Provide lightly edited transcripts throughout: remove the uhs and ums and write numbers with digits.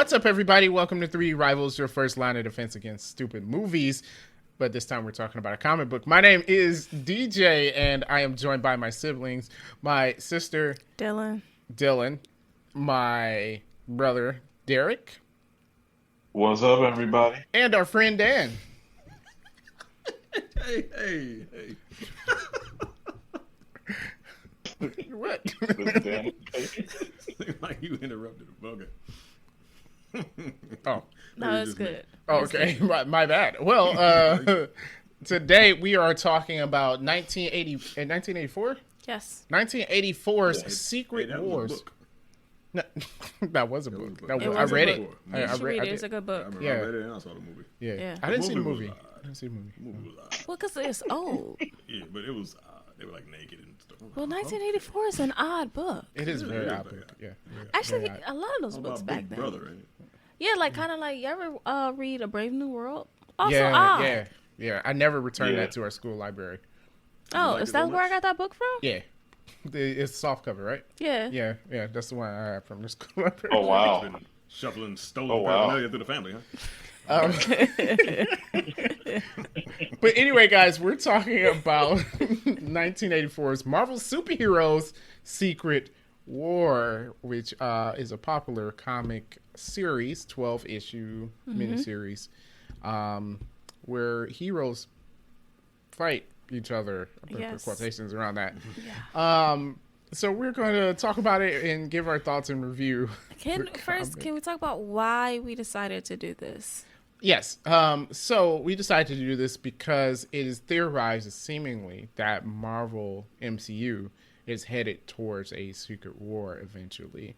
What's up, everybody? Welcome to 3D Rivals, your first line of defense against stupid movies. But this time we're talking about a comic book. My name is DJ, and I am joined by my siblings. My sister, Dylan, my brother, Derek. What's up, everybody? And our friend, Dan. Hey. What? Seems like you interrupted a bugger. Oh. no, it's good. Oh, okay. My bad. Well, today we are talking about 1984? Yes. 1984's Secret Hey, Wars. No, that was a book. was a book. I read it. You I should read it. did. It's a good I book. remember Yeah. I read it and I saw the movie. Yeah. Yeah. I didn't see the movie movie. was odd. I didn't see the movie. The movie was odd. Well, because it's old. Yeah, but it was they were like naked and stuff. Well, 1984 is an odd book. It is very Yeah, odd yeah. book. Yeah. Actually, Very a lot of those How books about back Big then. Brother, ain't it? Yeah, like kind of like you ever read A Brave New World? Also yeah, odd. yeah. I never returned Yeah. that to our school library. Oh, like is it that so where I much? got that book from? Yeah. It's soft cover, right? Yeah. Yeah. That's the one I have from the school library. Oh, wow. Been shuffling stolen Oh, wow. paraphernalia through the family, huh? But anyway, guys, we're talking about 1984's Marvel Superheroes Secret War, which is a popular comic series, 12-issue miniseries, where heroes fight each other. I put Yes. quotations around that. Yeah. So we're going to talk about it and give our thoughts and review. Can comic. we talk about why we decided to do this? Yes. So we decided to do this because it is theorized seemingly that Marvel MCU is headed towards a secret war eventually,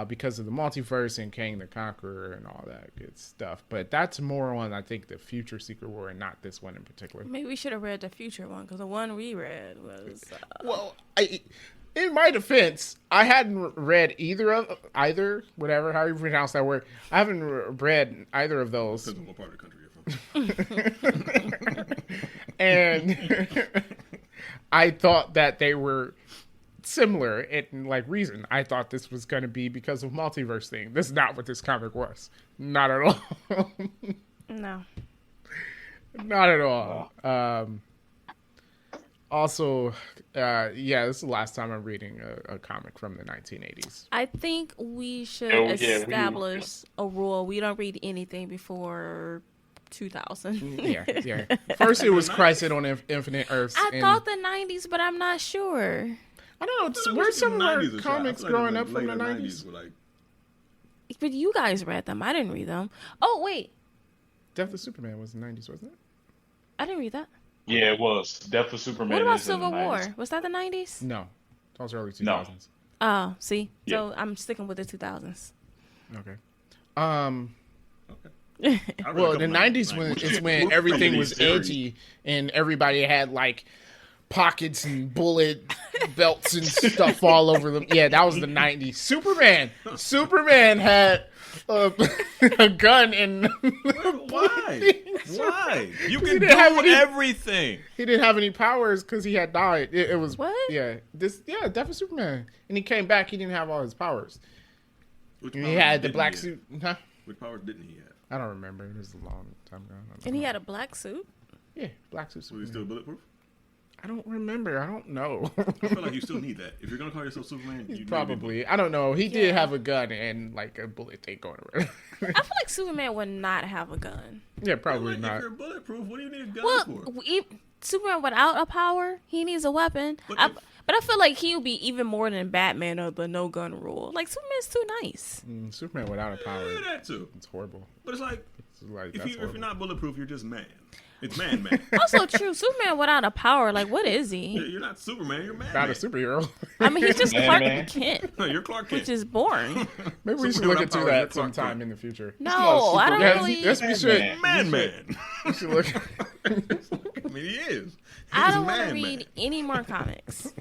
because of the multiverse and Kang the Conqueror and all that good stuff. But that's more on, I think, the future secret war and not this one in particular. Maybe we should have read the future one because the one we read was. Well, in my defense, I hadn't read either, whatever, how you pronounce that word. I haven't read either of those. Depends on what part of the country you're from. And I thought that they were similar in like reason. I thought this was going to be because of multiverse thing. This is not what this comic was. Not at all. No. Not at all. Also, this is the last time I'm reading a comic from the 1980s. I think we should Oh, yeah, establish a rule. We don't read anything before 2000. Yeah. First, it was Crisis on Infinite Earths. I thought the 90s, but I'm not sure. I don't know. I Where's wish some of the our 90s was shot. I comics feel like growing the up from the later 90s? were like, But you guys read them. I didn't read them. Oh, wait. Death of Superman was the 90s, wasn't it? I didn't read that. Yeah, it was. Death of Superman. What about is in the Civil 90s. War? Was that the 90s? No. That was early 2000s. No. Oh, see? Yeah. So I'm sticking with the 2000s. Okay. okay. I read a Well, couple the 90s like, is when everything was edgy and everybody had like pockets and bullet belts and stuff all over them. Yeah, that was the 90s. Superman had a gun and Why? Why? You can do didn't have any- everything. he didn't have any powers because he had died. It was What? Yeah, Death of Superman, and he came back. He didn't have all his powers. Which He powers had the didn't black he have? suit. Huh? Which powers didn't he have? I don't remember. It was a long time ago. I don't And he know. had a black suit? Yeah, black suit. Was he Superman. still bulletproof? I don't remember. I don't know. I feel like you still need that. If you're gonna call yourself Superman, you Probably. I don't know. He did Yeah. have a gun and like a bullet thing going around. I feel like Superman would not have a gun. Yeah, Like, probably if not. you're bulletproof, what do you need a gun Well, for? Superman without a power, he needs a weapon. But But I feel like he would be even more than Batman of the no gun rule. Like, Superman's too nice. Superman without a power, Yeah, that too. it's horrible. But it's like, It's like if that's you're horrible. not bulletproof, you're just man. It's man. Also true, Superman without a power, like, what is he? You're not Superman. You're man. Not a superhero. I mean, he's just Man, Clark man. Kent, You're Clark Kent. which is boring. Maybe we should Superman look without into power, you're that Clark sometime Kent. in the future. No, I don't Yes, really. yes, we should. Man. We should look. I mean, he is. I He's don't want to man. read any more comics.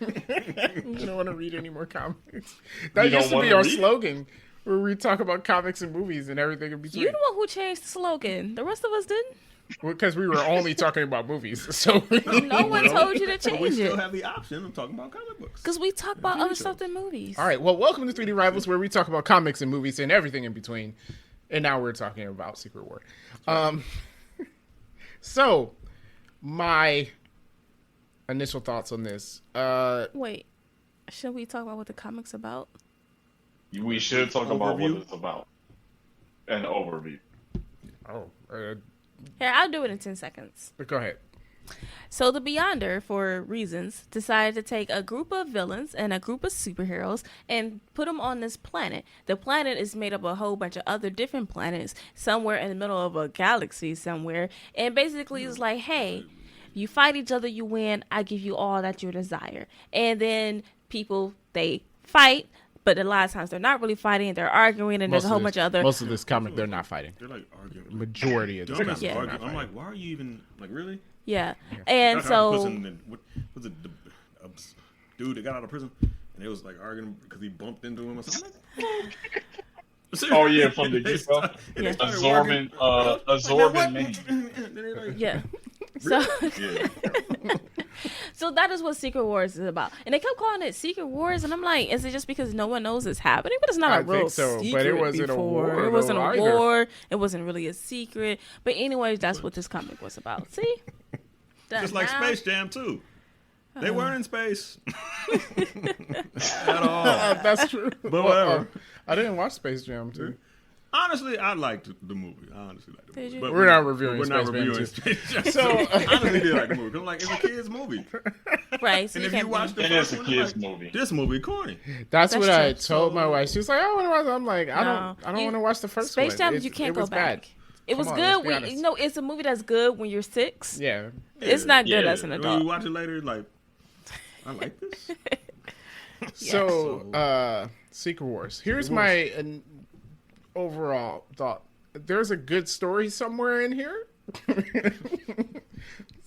You don't want to read any more comics. That You don't used to be wanna our read? slogan. where we talk about comics and movies and everything in between. You the one who changed the slogan. The rest of us didn't. Because we were only talking about movies. So No one told you to But we change still it. have the option of talking about comic books. Because we talk about other stuff than movies. All right. Well, welcome to 3D Rivals, where we talk about comics and movies and everything in between. And now we're talking about Secret War. So, my initial thoughts on this. Wait, should we talk about what the comic's about? We should talk about what Overview? it's about. An overview. Here, I'll do it in 10 seconds. Go ahead. So the Beyonder, for reasons, decided to take a group of villains and a group of superheroes and put them on this planet. The planet is made up of a whole bunch of other different planets somewhere in the middle of a galaxy somewhere. And basically it's like, hey, you fight each other, you win, I give you all that you desire. And then people, they fight, but a lot of times they're not really fighting, they're arguing, and there's a whole bunch of other... Most of this comic, they're not fighting. They're like arguing. Majority of this Dumbass comic, Yeah. they're arguing. not I'm fighting. like, why are you even like really? Yeah. And so... What was it? Dude that got out of prison and it was like arguing because he bumped into him or something. Oh, yeah, from the They get-go. started- and they Yeah. started Absorbing, arguing. absorbing And then man. what? And then they like, Yeah. So... yeah. So that is what Secret Wars is about. And they kept calling it Secret Wars, and I'm like, is it just because no one knows it's happening? But it's not I a real think so, but secret it wasn't a before. war, It wasn't though, a either. war. It wasn't really a secret. But anyways, that's what this comic was about. See? Just like Now- Space Jam too. They weren't in space at all. That's true. But whatever. I didn't watch Space Jam, too. Honestly, I liked the movie. I honestly liked the Did movie. you? But We're not reviewing we're not Space Jam reviewing 2. Space Jam. So- I honestly did like the movie. 'Cause I'm like, it's a kid's movie. Right. So And you if you can't watch the It is first a one, kid's like, movie. this movie corny. That's That's what I true. told my wife. She was like, "I want to watch." I'm like, I No. don't You- want to watch the first Space one. Jam, It- you can't it go was back. bad. It was Come on, let's good be when honest. you know it's a movie that's good when you're 6. Yeah, It's not good Yeah. as an When adult. you watch it later, like, I like this. So, Secret Wars. Here's Wars. my overall thought. There's a good story somewhere in here.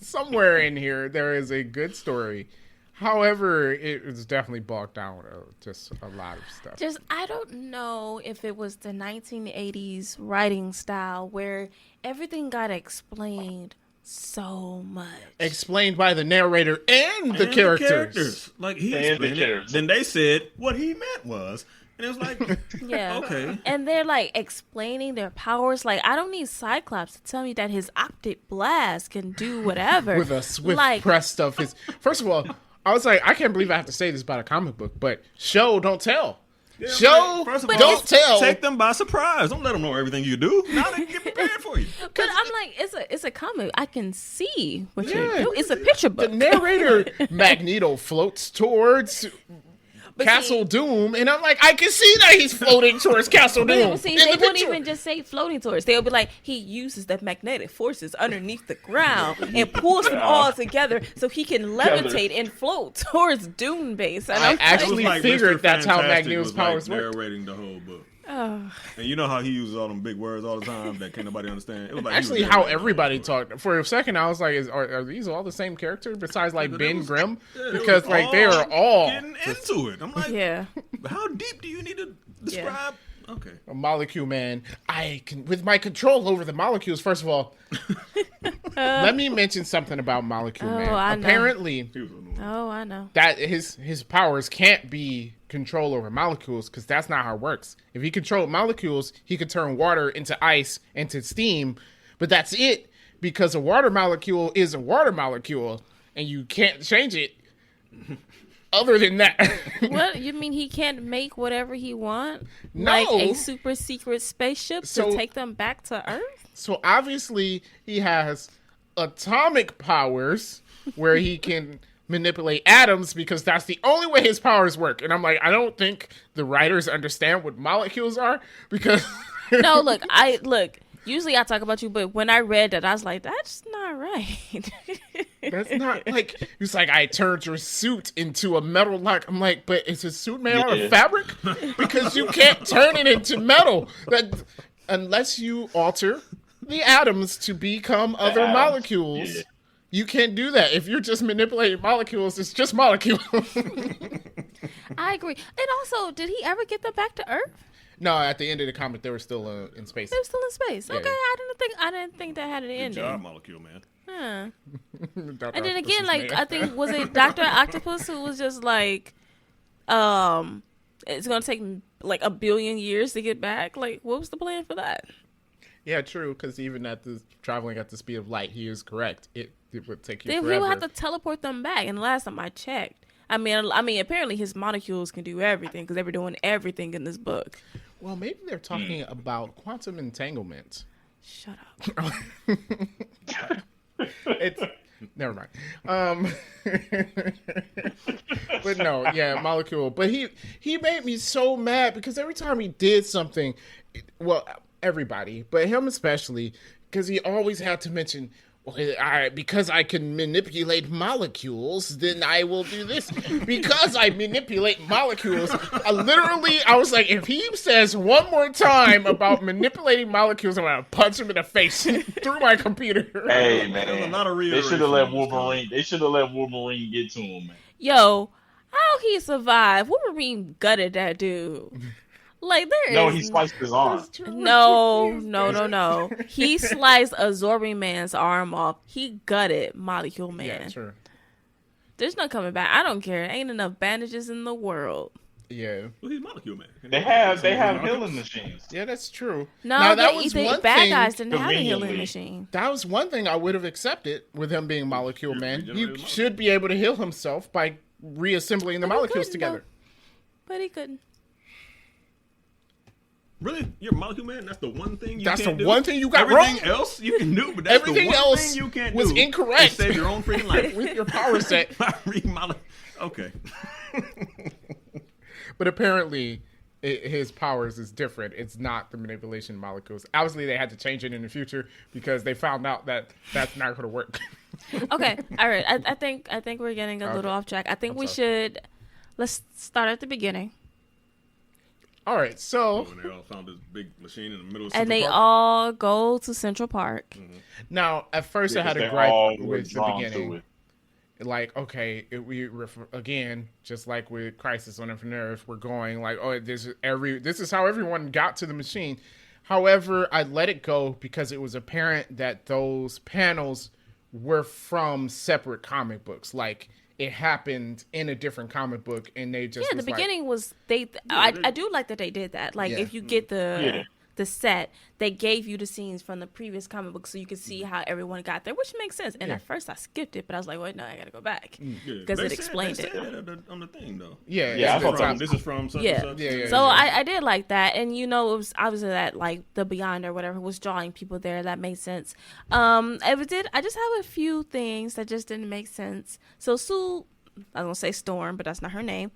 Somewhere in here, there is a good story. However, it was definitely bogged down with just a lot of stuff. Just I don't know if it was the 1980s writing style where everything got explained so much. Explained by the narrator and the characters. Like, he And the explained it. characters. Then they said what he meant was. And it was like, Yeah. okay. And they're like explaining their powers. Like, I don't need Cyclops to tell me that his optic blast can do whatever. With a swift like, press of his. First of all, I was like, I can't believe I have to say this about a comic book, but show, don't tell. Yeah, Show, like, first of But all, don't tell. Take them by surprise. Don't let them know everything you do. Now they can get prepared for you. But I'm like, it's a comic. I can see what you Yeah. do. It's a picture The book. narrator, Magneto, floats towards But Castle see- Doom, and I'm like, I can see that he's floating towards Castle Doom. But see, in they the wouldn't picture. even just say floating towards. They'll be like, he uses the magnetic forces underneath the ground and pulls them all together so he can levitate and float towards Dune Base. And I I'm actually like, figured Mr. that's how Fantastic Magneto's was, powers like, work. narrating the whole book. oh, And you know how he uses all them big words all the time that can't nobody understand. It was like he was Actually, how narrating the whole everybody book. talked. For a second, I was like, are these all the same character besides like But they Ben was- Grimm? Yeah, they Because was like they are all getting into it. I'm like, yeah. how deep do you need to describe? Okay. a molecule man. I can, with my control over the molecules. First of all, let me mention something about Molecule Man. I know. Apparently, He was annoying. Oh, I know. that his powers can't be control over molecules because that's not how it works. If he controlled molecules, he could turn water into ice, into steam, but that's it because a water molecule is a water molecule and you can't change it. Other than that, What you mean? He can't make whatever he want, No. like a super secret spaceship So- to take them back to Earth. so obviously he has atomic powers where he can manipulate atoms because that's the only way his powers work. And I'm like, I don't think the writers understand what molecules are because No, look. Usually I talk about you, but when I read that, I was like, that's not right. that's not like it's like I turned your suit into a metal like I'm like, but it's a suit made out of Yeah. fabric because you can't turn it into metal that unless you alter the atoms to become other atoms, molecules. yeah. You can't do that. If you're just manipulating molecules, it's just molecules. I agree. And also, did he ever get them back to Earth? No, at the end of the comic, they were still in space. They were still in space. Yeah. Okay, I didn't think that had an Good ending. job, Molecule Man. Huh. Dr. And then Octopus again, is like mad. I think was it Dr. Octopus who was just like, it's gonna take like 1 billion years to get back. Like, what was the plan for that? Yeah, true. Because even at the traveling at the speed of light, he is correct. It would take you He forever. would have to teleport them back. And the last time I checked, I mean, apparently his molecules can do everything because they were doing everything in this book. Well, maybe they're talking about quantum entanglement. Shut up. It's never mind. But no, yeah, Molecule. But he made me so mad because every time he did something, well, everybody, but him especially, because he always had to mention, well, because I can manipulate molecules, then I will do this. Because I manipulate molecules, I was like, if he says one more time about manipulating molecules, I'm gonna punch him in the face through my computer. Hey There's a man, lot of they should have let reiteration in this Wolverine. They should have let Wolverine get to him, man. Yo, how he survived? Wolverine gutted that dude. Like there No, is he spiced his arm. no. He sliced Absorbing Man's arm off. He gutted Molecule Man. Yeah, sure. There's no coming back. I don't care. Ain't enough bandages in the world. Yeah. Well, he's Molecule Man. They have healing machines. Yeah, that's true. No, Now, the bad guys didn't have a healing conveniently. machine. That was one thing I would have accepted with him being Molecule Man. regenerated He molecule. should be able to heal himself by reassembling the But he molecules couldn't, together. But he couldn't. Really? You're Molecule Man? That's the one thing you That's can't the do? one thing you got Everything wrong? else you can do, but that's Everything the one else thing you can't was do. incorrect. And save your own freaking life. With your power set. Okay. But apparently, his powers is different. It's not the manipulation molecules. Obviously, they had to change it in the future because they found out that that's not going to work. Okay, all right. I think we're getting a little off track. I think let's start at the beginning. All right, so When they all found this big machine in the middle of And they Central Park. all go to Central Park. now at first I had a They gripe all were with the drawn to beginning. it. Like, okay, again, just like with Crisis on Infinite Earth, we're going like, oh, this is how everyone got to the machine. However, I let it go because it was apparent that those panels were from separate comic books. Like, it happened in a different comic book, and they just Yeah, the was like- beginning was I do like that they did that. Like Yeah. if you get Yeah. the set, they gave you the scenes from the previous comic book so you could see how everyone got there, which makes sense. And Yeah. at first I skipped it, but I was like, wait, no, I gotta go back Yeah, because they it said- explained they it. said that on the thing, though. Yeah, Yeah, I it's thought the that top- This is from such Yeah. and such. Yeah. So I did like that, and it was obviously that like the Beyond or whatever was drawing people there. That made sense. I just have a few things that just didn't make sense. So Sue, I was gonna say Storm, but that's not her name.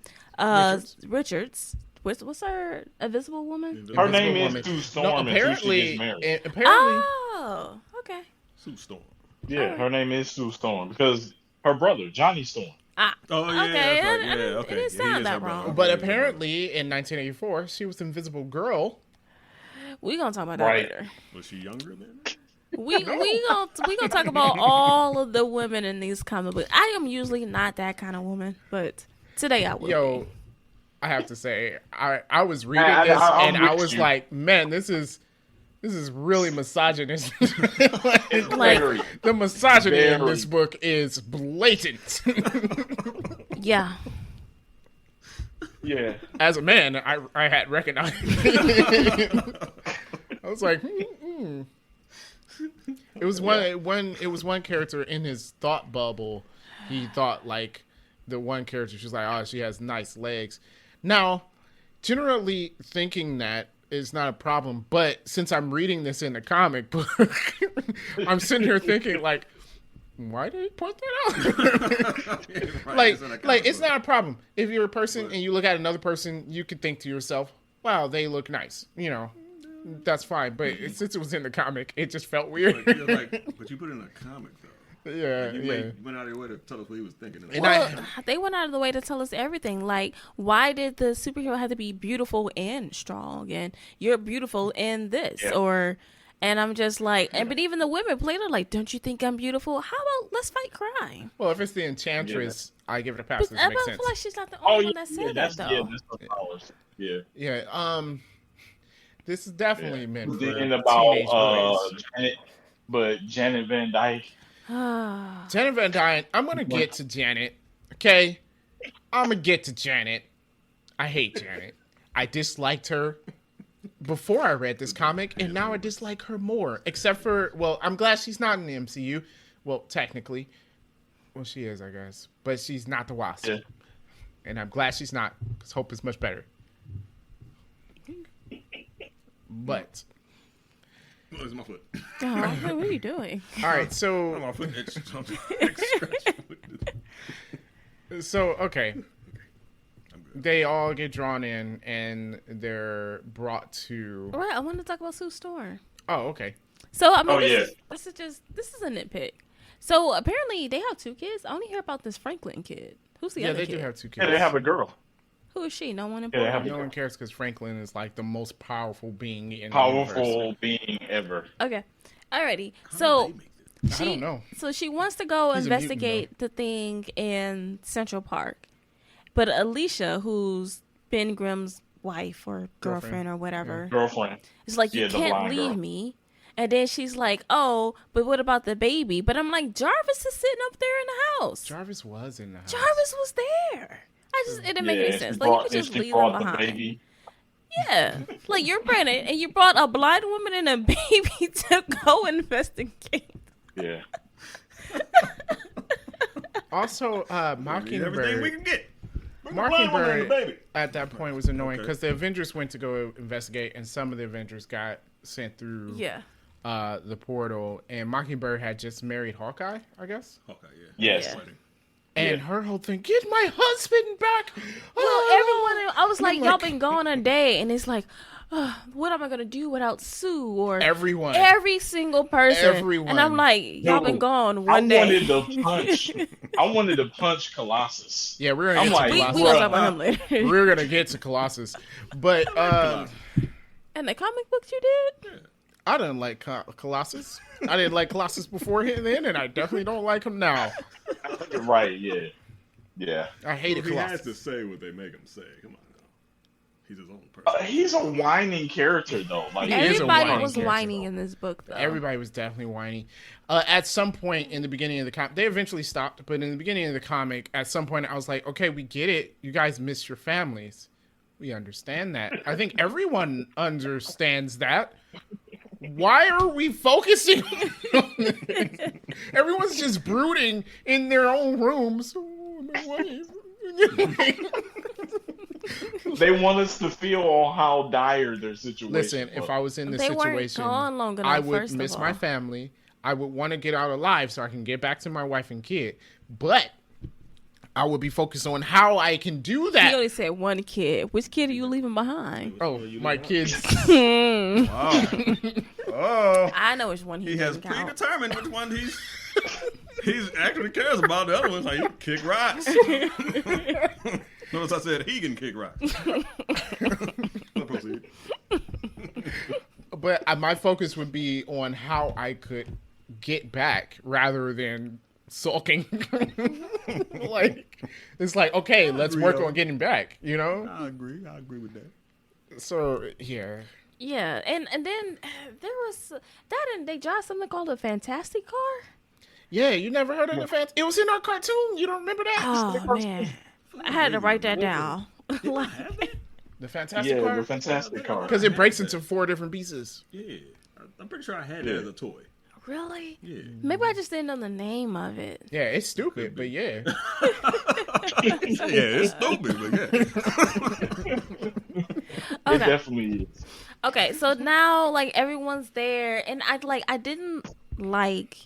Richards. What's her Invisible Woman? Her Invisible name Woman. is Sue Storm. No, until she apparently, gets married. apparently, Oh, okay. Sue Storm. Yeah, her name is Sue Storm because her brother Johnny Storm. Ah, Oh, yeah. okay. That's right. It Yeah, didn't okay. sound Yeah, he is that her brother. wrong. but Yeah, apparently in 1984 she was Invisible Girl. We gonna talk about that Right. later. Was she younger then? We gonna talk about all of the women in these comic books. I am usually not that kind of woman, but today I will. Yo, I have to say, I was reading I- this I'm and I with was you. like, man, this is really misogynist. Like- Very. The misogyny in Very. this book is blatant. Yeah. Yeah. As a man, I had recognized it. I was like, It was one character in his thought bubble. He thought like the one character, she's like, oh, she has nice legs. Now, generally thinking that is not a problem, but since I'm reading this in the comic book, I'm sitting here thinking like, why did he point that out? Right, like it's not a problem. If you're a person and you look at another person, you could think to yourself, wow, they look nice. You know, that's fine. But since it was in the comic, it just felt weird. But you put it in a comic, though. Yeah, You yeah. went out of your way to tell us what he was thinking. And Well, they went out of the way to tell us everything. Like, why did the superhero have to be beautiful and strong? And you're beautiful in this, Yeah. and I'm just like, but even the women played it like, don't you think I'm beautiful? How about let's fight crime? Well, if it's the Enchantress, I give it a pass. But This I makes feel sense. like she's not the Oh, only yeah, one that said that that's though. yeah, that's the powers. Yeah. Yeah. This is definitely meant for Thinking about teenage boys. Janet Van Dyke. Janet Van Dyne. I'm gonna get to Janet. Okay, I'm gonna get to Janet. I hate Janet. I disliked her before I read this comic, and now I dislike her more. Except for, well, I'm glad she's not in the MCU. Well, technically, well, she is, I guess, but she's not the Wasp. Yeah. And I'm glad she's not, because Hope is much better. But Oh, it's my foot. Oh, what are you doing? all right, so My foot. okay. They all get drawn in, and they're brought to. All right, I want to talk about Sue Storm. Oh, okay. So I mean, Oh, yeah. this is a nitpick. So apparently they have 2 kids. I only hear about this Franklin kid. Who's the Yeah, other they kid? do have 2 kids. Yeah, they have a girl. Who is she? No one Yeah, important. they have No one cares because Franklin is like the most powerful being in the Powerful universe. being ever. Okay, alrighty. So I don't know. So she wants to go He's a mutant, investigate the thing in Central Park, but Alicia, who's Ben Grimm's wife or girlfriend or whatever, Girlfriend. is like, you Yeah, the can't blonde leave girl. me. And then she's like, oh, but what about the baby? But I'm like, Jarvis is sitting up there in the house. Jarvis was in the house. Jarvis was there. It didn't make any sense. She Like, you brought- could just she leave them brought the behind. baby. Yeah. Like, you're pregnant and you brought a blind woman and a baby to go investigate. Yeah. Also, Everything we Mockingbird can get. Mockingbird baby. at that point was annoying Okay. because the Avengers went to go investigate, and some of the Avengers got sent through Yeah. the portal, and Mockingbird had just married Hawkeye, I guess. Hawkeye, yeah. Yes. Yeah. And Yeah. her whole thing, get my husband back. Well, everyone, I was like, y'all been gone a day, and it's like, what am I gonna do without Sue or Everyone. every single person? Everyone. And I'm like, y'all been gone one I day. wanted to punch. I wanted to punch Colossus. Yeah, we're gonna I'm get like, to we Colossus. gonna talk about him later. We're gonna get to Colossus, but And the comic books you did? I didn't like Colossus. I didn't like Colossus before then, and I definitely don't like him now. Right? Yeah. Yeah. I hated He has Colossus. to say what they make him say. Come on now. He's his own person. He's a whining character though. Like He is a Everybody whining was character. whining in this book, though. Everybody was definitely whiny. At some point in the beginning of the comic, they eventually stopped, but in the beginning of the comic, at some point, I was like, okay, we get it. You guys miss your families. We understand that. I think everyone understands that. Why are we focusing on it? Everyone's just brooding in their own rooms. Oh, my wife. they want us to feel on how dire their situation. Listen, was. if I was in this They weren't situation, gone long enough, I would first of miss all. my family. I would want to get out alive so I can get back to my wife and kid. But I would be focused on how I can do He that. only said one kid. Which kid are you leaving behind? Oh, my kids. Wow. Oh. I know which one he He has didn't count. predetermined which one he's actually cares about. The other one's like, you can kick rocks. Notice I said he can kick rocks. Proceed. But my focus would be on how I could get back rather than sulking. Like, it's like, okay, let's work on getting back, you know? I agree with that. So, yeah. Yeah, and then there was that, and they drive something called a Fantastic Car. Yeah, you never heard of the fans? It was in our cartoon. You don't remember that? Oh man, I had to write that down. The Fantastic yeah, Car? the Fantastic Car. Because it breaks into 4 different pieces. Yeah. I'm pretty sure I had it as a toy. Really? Yeah. Maybe I just didn't know the name of it. Yeah, it's stupid, but yeah. Yeah, it's stupid, but yeah. It Okay. definitely is. Okay, so now like everyone's there, and I didn't like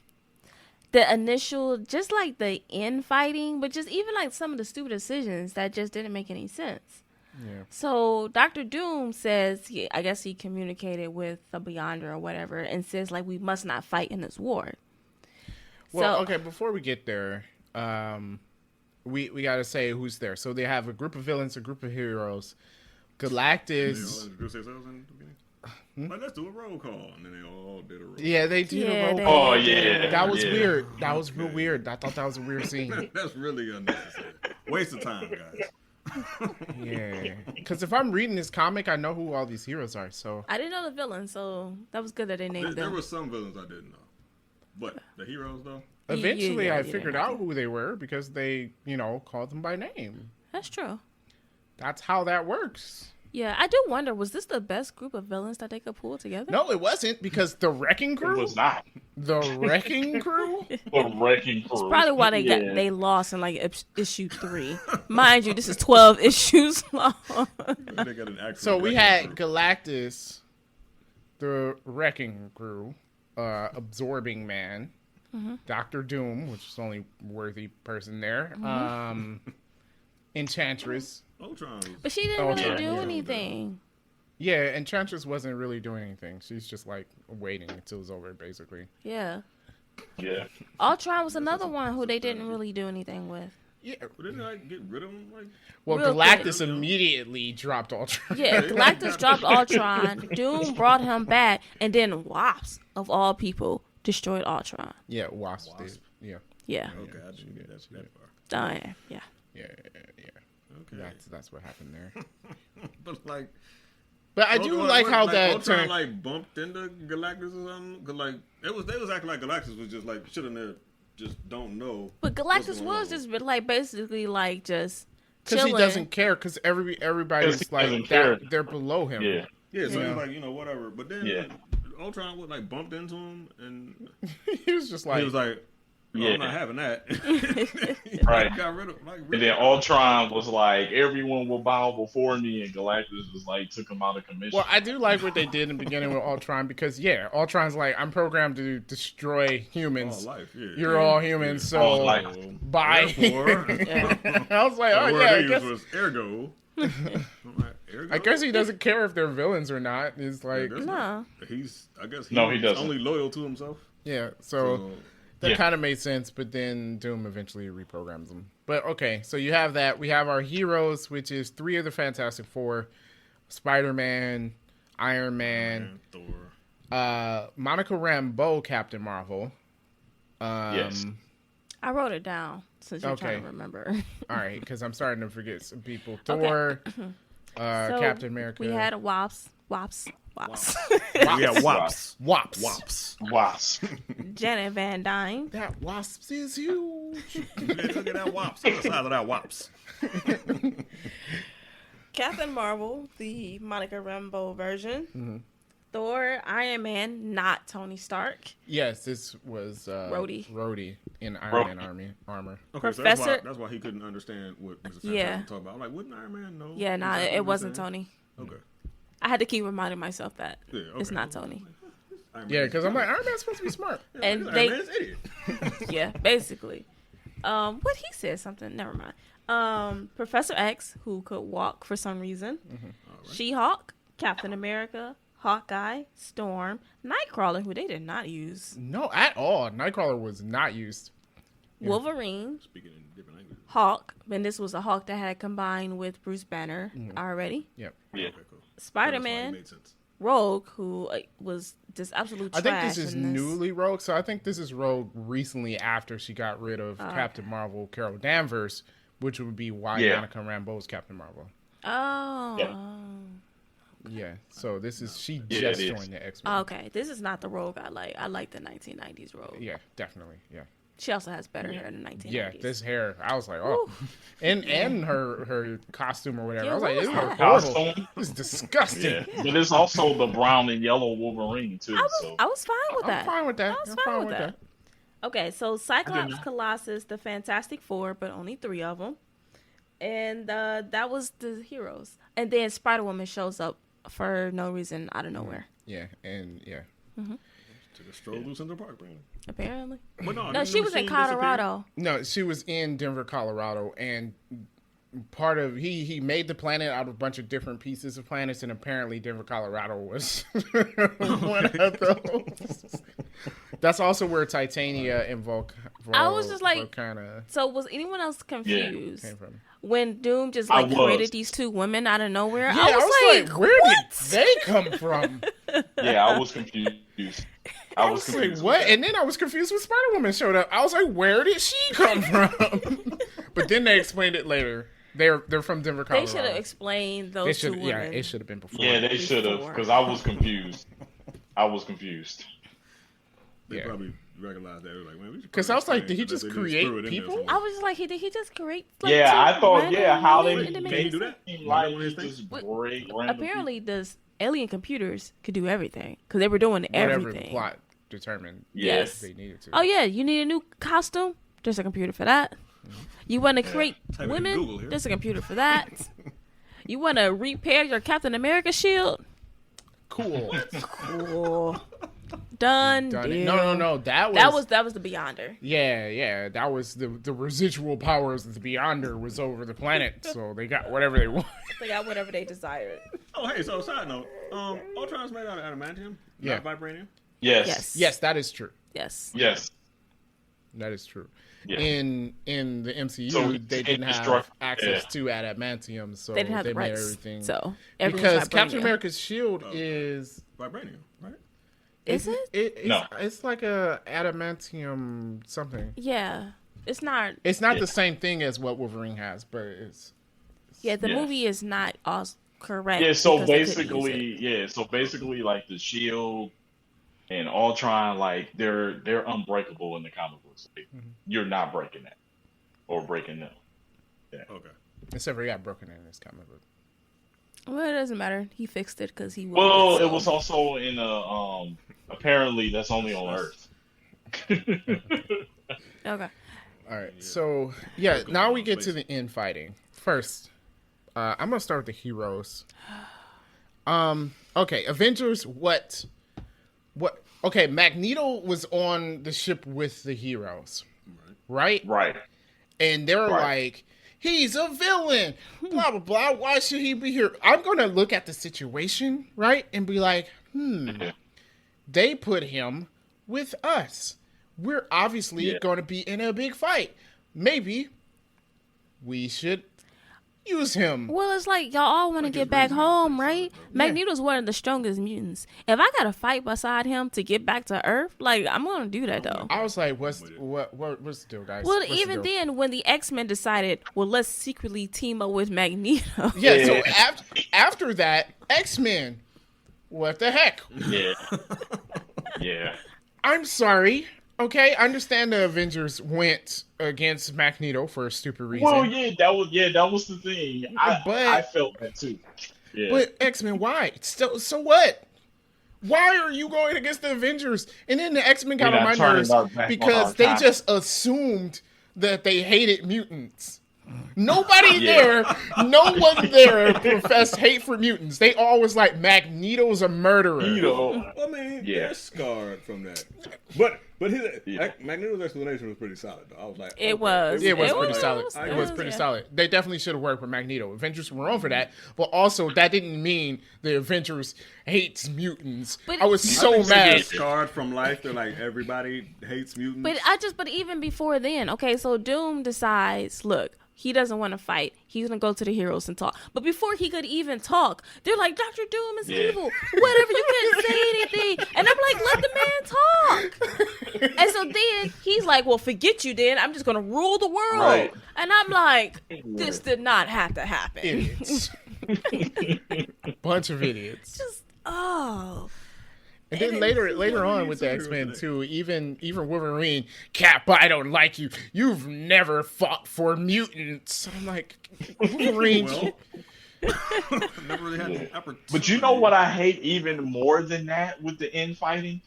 the initial, just like the infighting, but just even like some of the stupid decisions that just didn't make any sense. Yeah. So Dr. Doom says, I guess he communicated with the Beyonder or whatever, and says like we must not fight in this war. Well, So- okay, before we get there, we got to say who's there. So they have a group of villains, a group of heroes. Galactus. Like, let's do a roll call, and then they all did a roll. Yeah, they did Yeah, a roll they- call. Oh yeah, That was yeah. weird. That was real weird. I thought that was a weird scene. That's really unnecessary. Waste of time, guys. Yeah, because if I'm reading this comic, I know who all these heroes are. So I didn't know the villain, so that was good that they named There them. were some villains I didn't know, but the heroes though. eventually, yeah, I yeah, figured yeah. out who they were because they, called them by name. That's true. That's how that works. Yeah, I do wonder, was this the best group of villains that they could pull together? No, it wasn't because the Wrecking It Crew. was not. The Wrecking Crew. The Wrecking Crew. Probably why they Yeah. they lost in like issue 3. Mind you, this is 12 issues long. They got an actual So we wrecking had crew. Galactus, the Wrecking Crew, Absorbing Man, Doctor Doom, which is the only worthy person there, Enchantress. Ultron. But she didn't really Ultron, do yeah. anything. Yeah, Enchantress wasn't really doing anything. She's just like waiting until it's over, basically. Yeah. Yeah. Ultron was another one who they didn't really do anything with. Yeah. But didn't they like get rid of him? Like, Well, Real Galactus quick. immediately dropped Ultron. Yeah, Galactus dropped Ultron. Doom brought him back, and then Wasp, of all people, destroyed Ultron. Yeah, Wasp did. Wasp. Yeah. Yeah. okay, I didn't get that far. Oh, yeah. Yeah. Yeah. Okay, That's what happened there. but like, But I do like how that Ultron turned. like bumped into Galactus or something. Cause like they was acting like Galactus was just like shit in there, just don't know. But what's Galactus going was on. just like basically like just Because he chilling. doesn't care. Because everybody's 'Cause he like doesn't care. they're below him. Yeah. Yeah, so Yeah. he's like whatever. But then Yeah. Ultron would like bumped into him and He was just like, he was like, oh, Yeah. I'm not having that. Right. Got rid of like. And then Ultron was like, everyone will bow before me, and Galactus was like, took him out of commission. well, I do like what they did in the beginning with Ultron because Ultron's like, I'm programmed to destroy all humans. life, yeah. You're all humans, so All life. bye. Therefore, I was like, the oh word yeah, they I used guess. was ergo. I'm like, ergo? I guess he doesn't care if they're villains or not. It's like, doesn't. No. I guess No, he he's doesn't. only loyal to himself. yeah. So that Yeah. kind of made sense, but then Doom eventually reprograms them. But okay, so you have that. We have our heroes, which is 3 of the Fantastic Four: Spider-Man, Iron Man, Thor. Monica Rambeau, Captain Marvel. Yes. I wrote it down since you're trying Okay. to remember. All right, because I'm starting to forget some people. Okay. Thor, So, Captain America. We had Wasp. Yeah, Wops. Wops. Wops. Wasp. Janet Van Dyne. That Wasp is huge. Look at that Wops. Look at the size of that Wops. Captain Marvel, the Monica Rambeau version. Mm-hmm. Thor, Iron Man, not Tony Stark. Yes, this was Rhodey. in Iron Man armor. Okay, so Professor- that's why he couldn't understand what Mr. Fantastic Yeah. was talking about. I'm like, wouldn't Iron Man know? Yeah, nah, exactly it what wasn't he's saying? Tony. Okay. I had to keep reminding myself that Yeah, it's okay. not Tony. Iron Yeah, Man's because I'm like, dumb. Iron Man's supposed to be smart. And Iron they, Man's idiot. yeah, basically. What he said something. Never mind. Professor X, who could walk for some reason. She-Hulk, Captain America, Hawkeye, Storm, Nightcrawler, who they did not use. No, at all. Nightcrawler was not used. Wolverine, Speaking in different languages. Hawk, and this was a Hawk that had combined with Bruce Banner already. Yep. Yeah. Okay, cool. Spider-Man, Made sense. Rogue, who was just absolute I trash. think this is in newly Rogue, so I think this is Rogue recently after she got rid of Captain Marvel, Carol Danvers, which would be why Yeah. Monica Rambeau is Captain Marvel. Oh. Yeah. Yeah, so this is she Yeah, just it is. joined the X-Men. Okay, this is not the Rogue I like. I like the 1990s Rogue. Yeah, definitely. Yeah. She also has better hair in the 1990s. Yeah, this hair, I was like, oh, and her costume or whatever. Yeah, I was like, what this was is that? horrible. Costume. This is disgusting. Yeah. But it's also the brown and yellow Wolverine, too. So. I was fine with I'm that. fine with that. I was I'm fine with that. Okay, so Cyclops, know. Colossus, the Fantastic Four, but only 3 of them. And that was the heroes. And then Spider-Woman shows up for no reason out of nowhere, Yeah, and yeah. Took a stroll through Central Park, apparently. apparently. But no, No, the she was in machine disappeared. Colorado. No, she was in Denver, Colorado, and part of he made the planet out of a bunch of different pieces of planets, and apparently Denver, Colorado was one of those. That's also where Titania and I was just like- Volcana So was anyone else confused came from. when Doom just I like was. created these 2 women out of nowhere? Yeah, I was like, where what? did they come from? Yeah, I was confused. I was Like, confused. what? And then I was confused when Spider Woman showed up. I was like, where did she come from? But then they explained it later. They're from Denver, They Colorado. should have explained They those two should. women. Yeah, it should have been before. Yeah, they should have, Before. because I was confused. I was confused. They Yeah. probably recognized that. They were like, man, we should Because probably I was like, explain did he that just they create screw it in there people? somewhere. I was just like, did he just create? Like, Yeah, two I thought, random yeah, how women they in the Can making? he do that? seem Is like that one of his he things? just But break random Apparently, this alien computers could do everything because they were doing Whatever everything. the plot determined. Yes. They needed to. Oh yeah, you need a new costume? There's a computer for that. You want to create Type it in women? Google here. There's a computer for that. You want to repair your Captain America shield? Cool. Cool. Done. Done it. Deal. No. That That was the Beyonder. Yeah. That was the residual powers of the Beyonder was over the planet, so they got whatever they want. They got whatever they desired. Oh, hey, so side note, Ultron's made out of adamantium, Yeah. not vibranium. Yes. Yes. Yes, that is true. Yes. Yes. That is true. Yeah. In the MCU, So they didn't have indestructible- access yeah. to adamantium, so They didn't have they the made rights. everything. So everything's because vibranium. Captain America's shield is Vibranium, right? Is it? it's, No. it's like a adamantium something. Yeah. It's not. It's not Yeah. the same thing as what Wolverine has, but it's Yeah, the Yeah. movie is not all correct. Yeah, so because they couldn't use it. basically, like the Shield and Ultron, like they're unbreakable in the comic books. Like, you're not breaking that or breaking them. Okay. except for he got broken in this comic book. Well, it doesn't matter. He fixed it because he. Well, wanted it was also in a apparently that's only on Earth. Okay. All right, so yeah, now we get to the infighting. First, I'm gonna start with the heroes. Okay, Avengers. What? Okay, Magneto was on the ship with the heroes, right? Right. And they're Right. like, he's a villain, blah, blah, blah. Why should he be here? I'm going to look at the situation, right? And be like, they put him with us. We're obviously going to be in a big fight. Maybe we should use him. Well, it's like y'all all want to get back home, right? Magneto's one of the strongest mutants. If I gotta fight beside him to get back to Earth, like I'm gonna do that though. I was like, what's the deal, guys? Well, What's the even deal? then, when the X-Men decided, well, let's secretly team up with Magneto. Yeah, so Yeah. after that, X-Men, what the heck? Yeah. Yeah. I'm sorry. Okay, I understand the Avengers went against Magneto for a stupid reason. Well, that was the thing. I felt that too. Yeah. But X-Men, why? So what? Why are you going against the Avengers? And then the X-Men got We're on my not turning nerves our back on because our they time. just assumed that they hated mutants. Nobody Yeah. no one there professed hate for mutants. They all was like, Magneto's a murderer. Well, Well, I mean, Yeah. they're scarred from that. But his Yeah. Magneto's explanation was pretty solid. Though. I was like, It okay. was. It was It pretty was. solid. It It was was, pretty yeah. solid. They definitely should have worked with Magneto. Avengers were wrong for that, but also that didn't mean the Avengers hates mutants. But- I was I so think they're mad. just scarred from life. They're like everybody hates mutants. But even before then, okay, so Doom decides, look, he doesn't want to fight. He's gonna go to the heroes and talk. But before he could even talk, they're like, Dr. Doom is Yeah. evil. Whatever, you can't say anything. And I'm like, let the man talk. And so then he's like, well, forget you then. I'm just gonna rule the world. Right. And I'm like, this did not have to happen. Idiots. Bunch of idiots. Just oh. And then And later on with the X-Men too, even Wolverine, Cap, I don't like you. You've never fought for mutants. I'm like, Wolverine. well, never really had the opportunity. but you know what I hate even more than that with the infighting?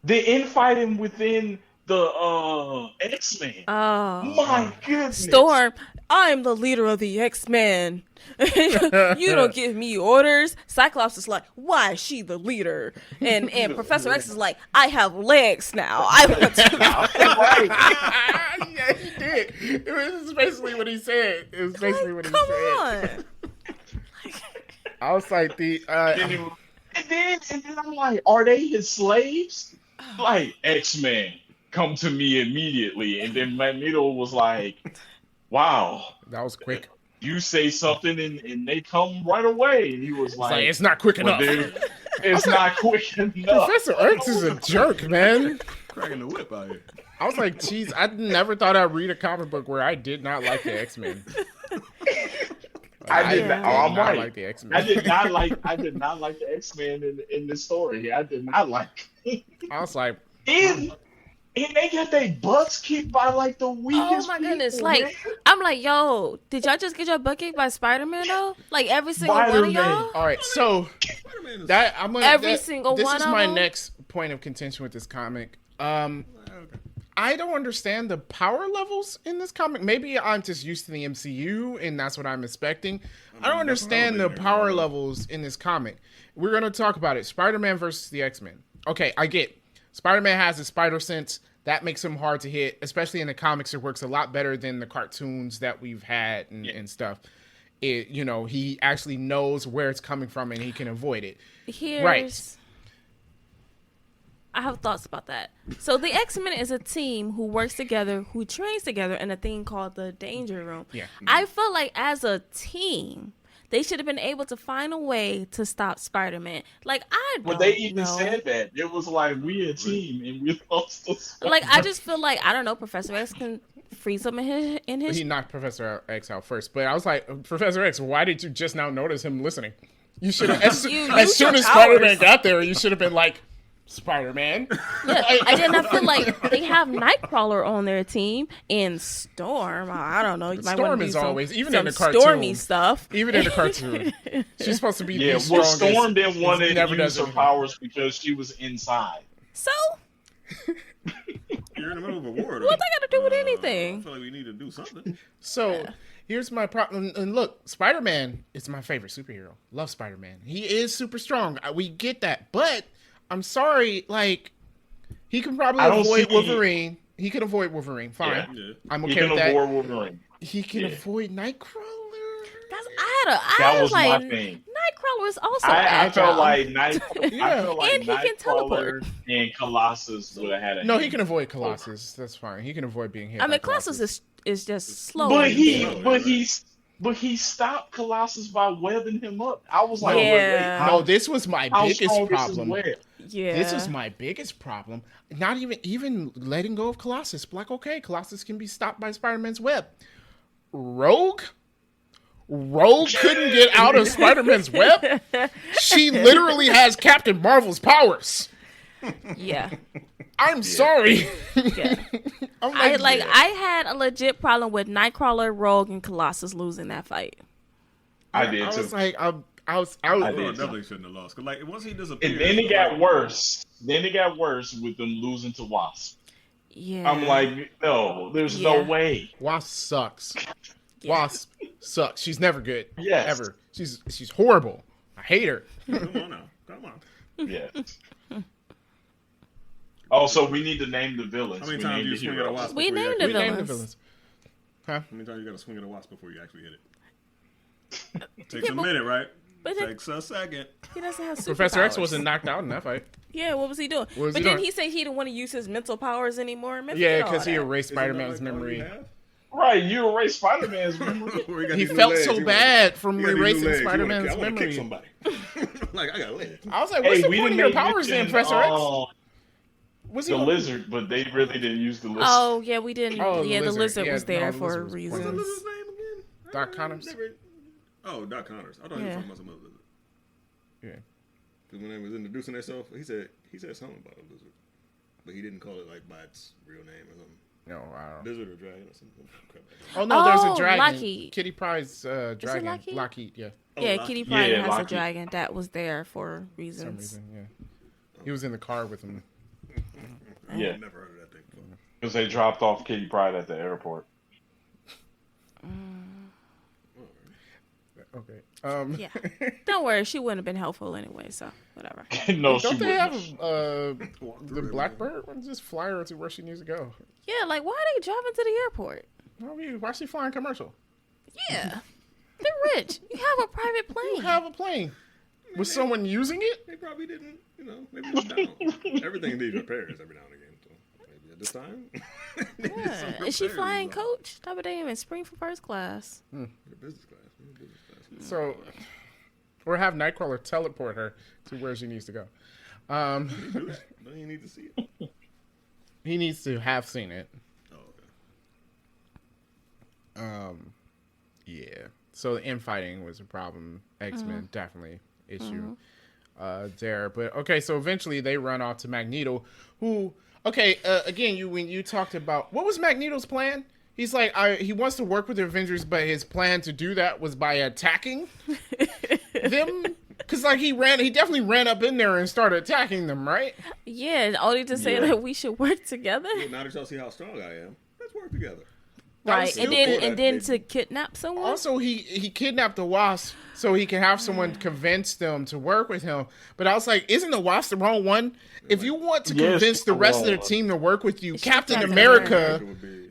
The infighting within the X-Men. Oh. My goodness. Storm, I'm the leader of the X-Men. You don't give me orders. Cyclops is like, why is she the leader? And Professor X is like, I have legs now. I want to. Yeah, he did. It was basically what he said. It was basically what he Come said. on. I was like And then I'm like, are they his slaves? Like, X-Men, come to me immediately. And then Magneto was like, wow, that was quick. you say something and they come right away. And he was It's like, like, it's not quick well, enough. dude, it's not quick enough. Professor X is a jerk, man. cracking the whip out here. I was like, geez, I never thought I'd read a comic book where I did not like the X-Men. I did Yeah. not. Oh, I'm not right. like the X I Men. did not like. I did not like the X-Men in this story. I did not like. I was like, And and they got their butts kicked by like the Oh weakest my goodness! people, man. Like I'm like, yo, did y'all just get your butt kicked by Spider-Man though? Like every single one of Spider-Man. y'all. all right, so Spider-Man is that I'm gonna Every that- single this one is of my them? next point of contention with this comic. okay. I don't understand the power levels in this comic. Maybe I'm just used to the MCU and that's what I'm expecting. I don't understand the power levels in this comic. We're going to talk about it. Spider-Man versus the X-Men. Okay, I get Spider-Man has a spider sense. That makes him hard to hit, especially in the comics. It works a lot better than the cartoons that we've had and stuff. It, you know, he actually knows where it's coming from and he can avoid it. Here's I have thoughts about that. So the X-Men is a team who works together, who trains together in a thing called the Danger Room. Yeah. I feel like as a team, they should have been able to find a way to stop Spider-Man. Like I don't But they even know. said that it was like we a team and we lost to Like I just feel like I don't know. Professor X can freeze him in his. He knocked Professor X out first, but I was like, Professor X, why did you just now notice him listening? You should have, as You soon used your as Spider-Man powers. got there, you should have been like, Spider-Man. Yeah, I did not feel like they have Nightcrawler on their team and Storm. I don't know. You might Storm want to do is some, always, even some in the cartoon, stormy stuff. even in the cartoon, she's supposed to be Yeah, the well, strongest. Storm didn't want to Never use does her anything. powers because she was inside. So You're in the middle of a war. Though. what they got to do with I anything? feel like we need to do something. So here's my problem. And look, Spider-Man is my favorite superhero. Love Spider-Man. He is super strong. We get that, but I'm sorry, like he can probably I don't avoid see- Wolverine. He can avoid Wolverine. Fine. Yeah. I'm He okay can with that. avoid Wolverine. He can Yeah. avoid Nightcrawler. That's That I was like my thing. Nightcrawler is also I agile. felt like Yeah. I felt like And he can teleport. Nightcrawler and Colossus would have had a No, he hand. can avoid Colossus. That's fine. He can avoid being hit. I by mean, Colossus is just slow. But and- he stopped Colossus by webbing him up. I was like, Yeah. wait, No, this was my how biggest strong problem. This is web? yeah. This was my biggest problem. Not even letting go of Colossus. Like, okay, Colossus can be stopped by Spider-Man's web. Rogue couldn't get out of Spider-Man's web. She literally has Captain Marvel's powers. Yeah. I'm sorry. Yeah. I'm I had a legit problem with Nightcrawler, Rogue, and Colossus losing that fight. I did I too. was like, I was. I Bro, did. definitely shouldn't have lost. Cause like once he disappeared, And then it got worse. Then it got worse with them losing to Wasp. Yeah. I'm like, no, there's no Yeah. way. Wasp sucks. Wasp sucks. She's never good. Yes. Ever. She's horrible. I hate her. Come on now, come on. Yeah. Also, we need to name the villains. How many We times named do you the swing at a heroes. wasp? We before you named actually- the We named the villains. villains. Huh? How many times you got to swing at a wasp before you actually hit it? Takes Yeah, a but- minute, right? but then- Takes a second. He doesn't have superpowers. Professor X wasn't knocked out in that fight. Yeah, what was he doing? was but he then doing? he said he didn't want to use his mental powers anymore. Remember Yeah, all because he that. erased Isn't that Spider-Man's like all memory. you have? Right, you erased Spider-Man's memory. Where he got He these new felt legs, so he wanna- bad from he got these new erasing legs, he wanna- Spider-Man's I wanna kick memory. somebody. Like I got legs. I was like, what's the point of your didn't powers then, mention, Professor X? The lizard, but they really didn't use the lizard. Oh yeah, we didn't. Oh, yeah, the lizard Yeah, was there no, the for lizard was What's the reasons. lizard's name again? Doc Connors? Oh, Doc Connors. I thought he was Yeah. talking about some other lizard. Yeah. Because when they was introducing themselves, he said something about a lizard, but he didn't call it like by its real name or something. No, I don't. Lizard or dragon or something. Crap like that. Oh no, there's Oh, a dragon. Lockheed. Kitty Pryde's dragon. Lockheed? Lockheed, yeah. Yeah, Oh, Kitty Lockheed. Pryde Yeah, has Lockheed. a dragon that was there for For some reasons. reason, yeah. He was in the car with him. Yeah, I've never heard of that thing before. because they dropped off Kitty Pryde at the airport. Okay. Yeah. Don't worry, she wouldn't have been helpful anyway. So whatever. No, she Don't they have wouldn't. the Blackbird? Just fly her to where she needs to go. Yeah, like why are they driving to the airport? Why is she flying commercial? Yeah, they're rich. You have a private You plane. have a plane. Was someone using it? They probably didn't, maybe it was down. Everything needs repairs every now and again. So maybe at this time, they needed some Yeah. Is she repairs. flying coach? Top of the even spring for first class. The business class. Business class. So, or have Nightcrawler teleport her to where she needs to go. Don't you need to see it? He needs to have seen it. Oh, okay. Yeah. So the infighting was a problem. X-Men definitely issue there. But okay, so eventually they run off to Magneto, who again, when you talked about what was Magneto's plan? He's like, he wants to work with the Avengers, but his plan to do that was by attacking them. Because, like, he definitely ran up in there and started attacking them, right? Yeah, only to say that we should work together. Yeah, now that y'all see how strong I am, let's work together. Right, and then to kidnap someone. Also, he kidnapped the Wasp so he can have someone convince them to work with him. But I was like, isn't the Wasp the wrong one? If you want to convince the rest of the team to work with you, Captain America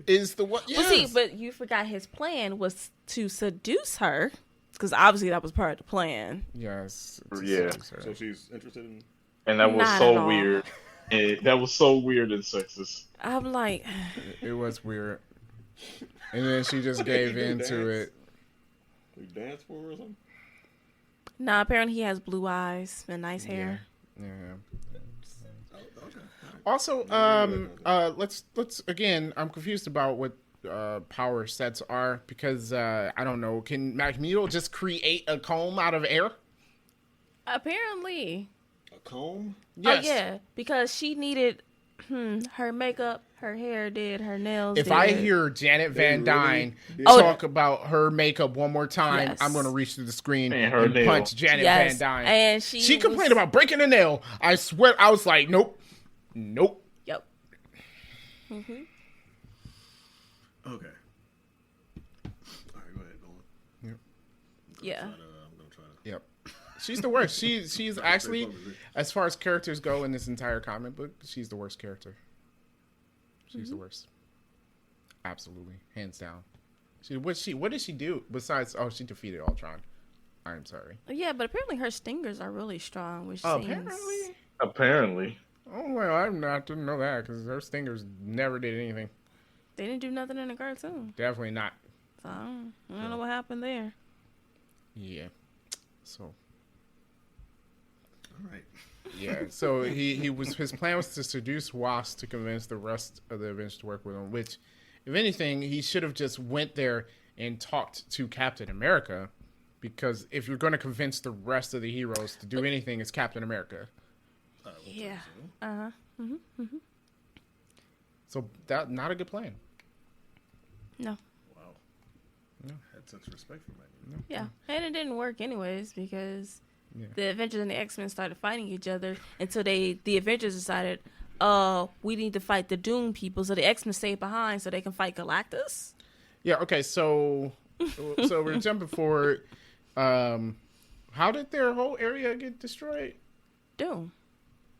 is the one. Yes. Well, see, but you forgot his plan was to seduce her, because obviously that was part of the plan. Yes. Yeah. So she's interested in. And that was Not at so all. weird. That was so weird and sexist. I'm like, It was weird. And then she just gave in to it. You dance for her or something? nah. Apparently, he has blue eyes and nice hair. Yeah. Oh, okay. Also, let's again. I'm confused about what power sets are because I don't know. Can Magneto just create a comb out of air? Apparently, A comb? Yes. oh yeah, because she needed her makeup, her hair did, her nails. If did. I hear Janet Van really Dyne did. talk about her makeup one more time, Yes. I'm going to reach through the screen And her and nail. punch Janet Yes, Van Dyne. and She she complained was- about breaking a nail. I swear, I was like, nope. Yep. Okay. All right, go ahead, go on. Yeah. I'm gonna try to. Yep. She's the worst. She's actually, as far as characters go in this entire comic book, she's the worst character. She's the worst. Absolutely, hands down. What did she do besides? Oh, she defeated Ultron. I'm sorry. Yeah, but apparently her stingers are really strong, which Oh, seems... apparently. Apparently. Oh well, I didn't know that because her stingers never did anything. They didn't do nothing in the cartoon. Definitely not. So I don't know what happened there. Yeah. So All right. yeah. So his plan was to seduce Wasp to convince the rest of the Avengers to work with him. Which, if anything, he should have just went there and talked to Captain America, because if you're going to convince the rest of the heroes to do anything, it's Captain America. Yeah. So that not a good plan. No. Wow. Had such respect for Magneto. Yeah. And it didn't work anyways because Yeah. the Avengers and the X-Men started fighting each other until the Avengers decided, we need to fight the Doom people, so the X-Men stayed behind so they can fight Galactus. Yeah. Okay. So we're jumping forward. How did their whole area get destroyed? Doom.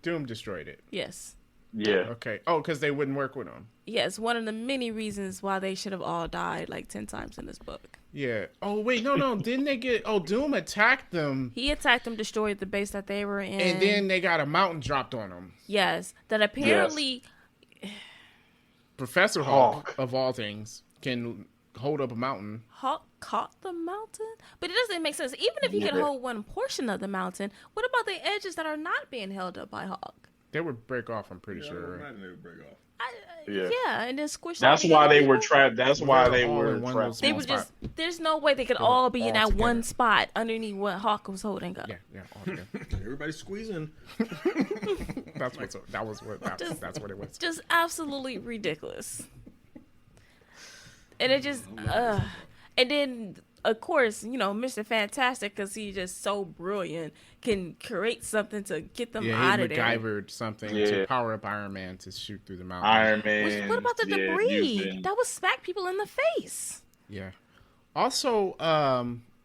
Doom destroyed it. Yes. Yeah. Okay. Oh, because they wouldn't work with him. Yes, one of the many reasons why they should have all died like 10 times in this book. Yeah. Oh wait, no. Didn't they get? Oh, Doom attacked them, He attacked them, destroyed the base that they were in. and then they got a mountain dropped on them. yes, that apparently Professor Hulk, Hulk. of all things, can hold up a mountain. Hawk caught the mountain, but it doesn't make sense. Even if he could Yeah. hold one portion of the mountain, what about the edges that are not being held up by Hawk? They would break off. I'm pretty Yeah, I sure. would imagine they would break off. Yeah. Yeah, and then squish. That's all the why other they were people. trapped. That's why they all were in one trapped. They small were spot. just. There's no way they could all be in all that one together. spot underneath what Hawk was holding up. Yeah. All together. Everybody squeezing. That's that's what it was. Just absolutely ridiculous. And it just, and then of course, Mr. Fantastic, because he's just so brilliant, can create something to get them Yeah, out he of there. MacGyvered something to Yeah. power up Iron Man to shoot through the mountain. Iron Man. What about the yeah, debris using- that would smack people in the face? Yeah. Also,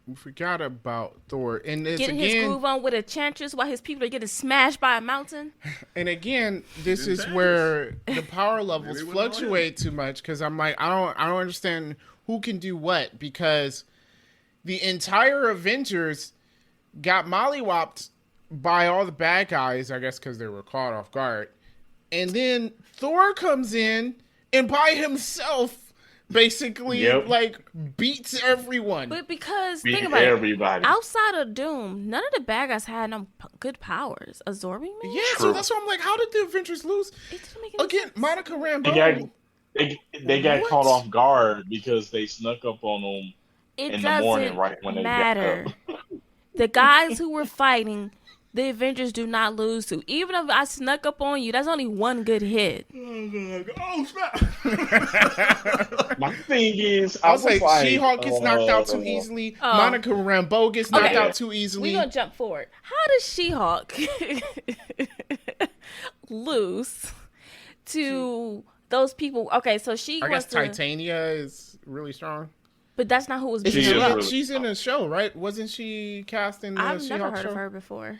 we forgot about Thor, and it's Getting his again, groove on with Enchantress while his people are getting smashed by a mountain. and again, this is Intense. where the power levels Maybe it wasn't fluctuate too much because I'm like, I don't understand who can do what, because the entire Avengers got mollywopped by all the bad guys, I guess because they were caught off guard, and then Thor comes in and by himself basically Yep. like beats everyone. But because, Beat think about it, everybody. outside of Doom, none of the bad guys had no good powers. Absorbing Man? Yeah, so True. that's why I'm like, how did the Avengers lose? It didn't make any Again, sense. Monica Rambeau. They got What? caught off guard because they snuck up on them It in the morning, doesn't right when they got matter. up. The guys who were fighting, the Avengers do not lose to. Even if I snuck up on you, that's only one good hit. Oh snap! My thing is, I I was was like, like, She-Hulk gets knocked out too easily. Oh. Monica Rambeau gets knocked Okay. out too easily. We're going to jump forward. How does She-Hulk lose to those people? Okay, so she I was guess Titania is really strong. but that's not who was Is beating She her is up. really she's in a show, right? Wasn't she cast in the I've never She-Hulk heard show? of her before.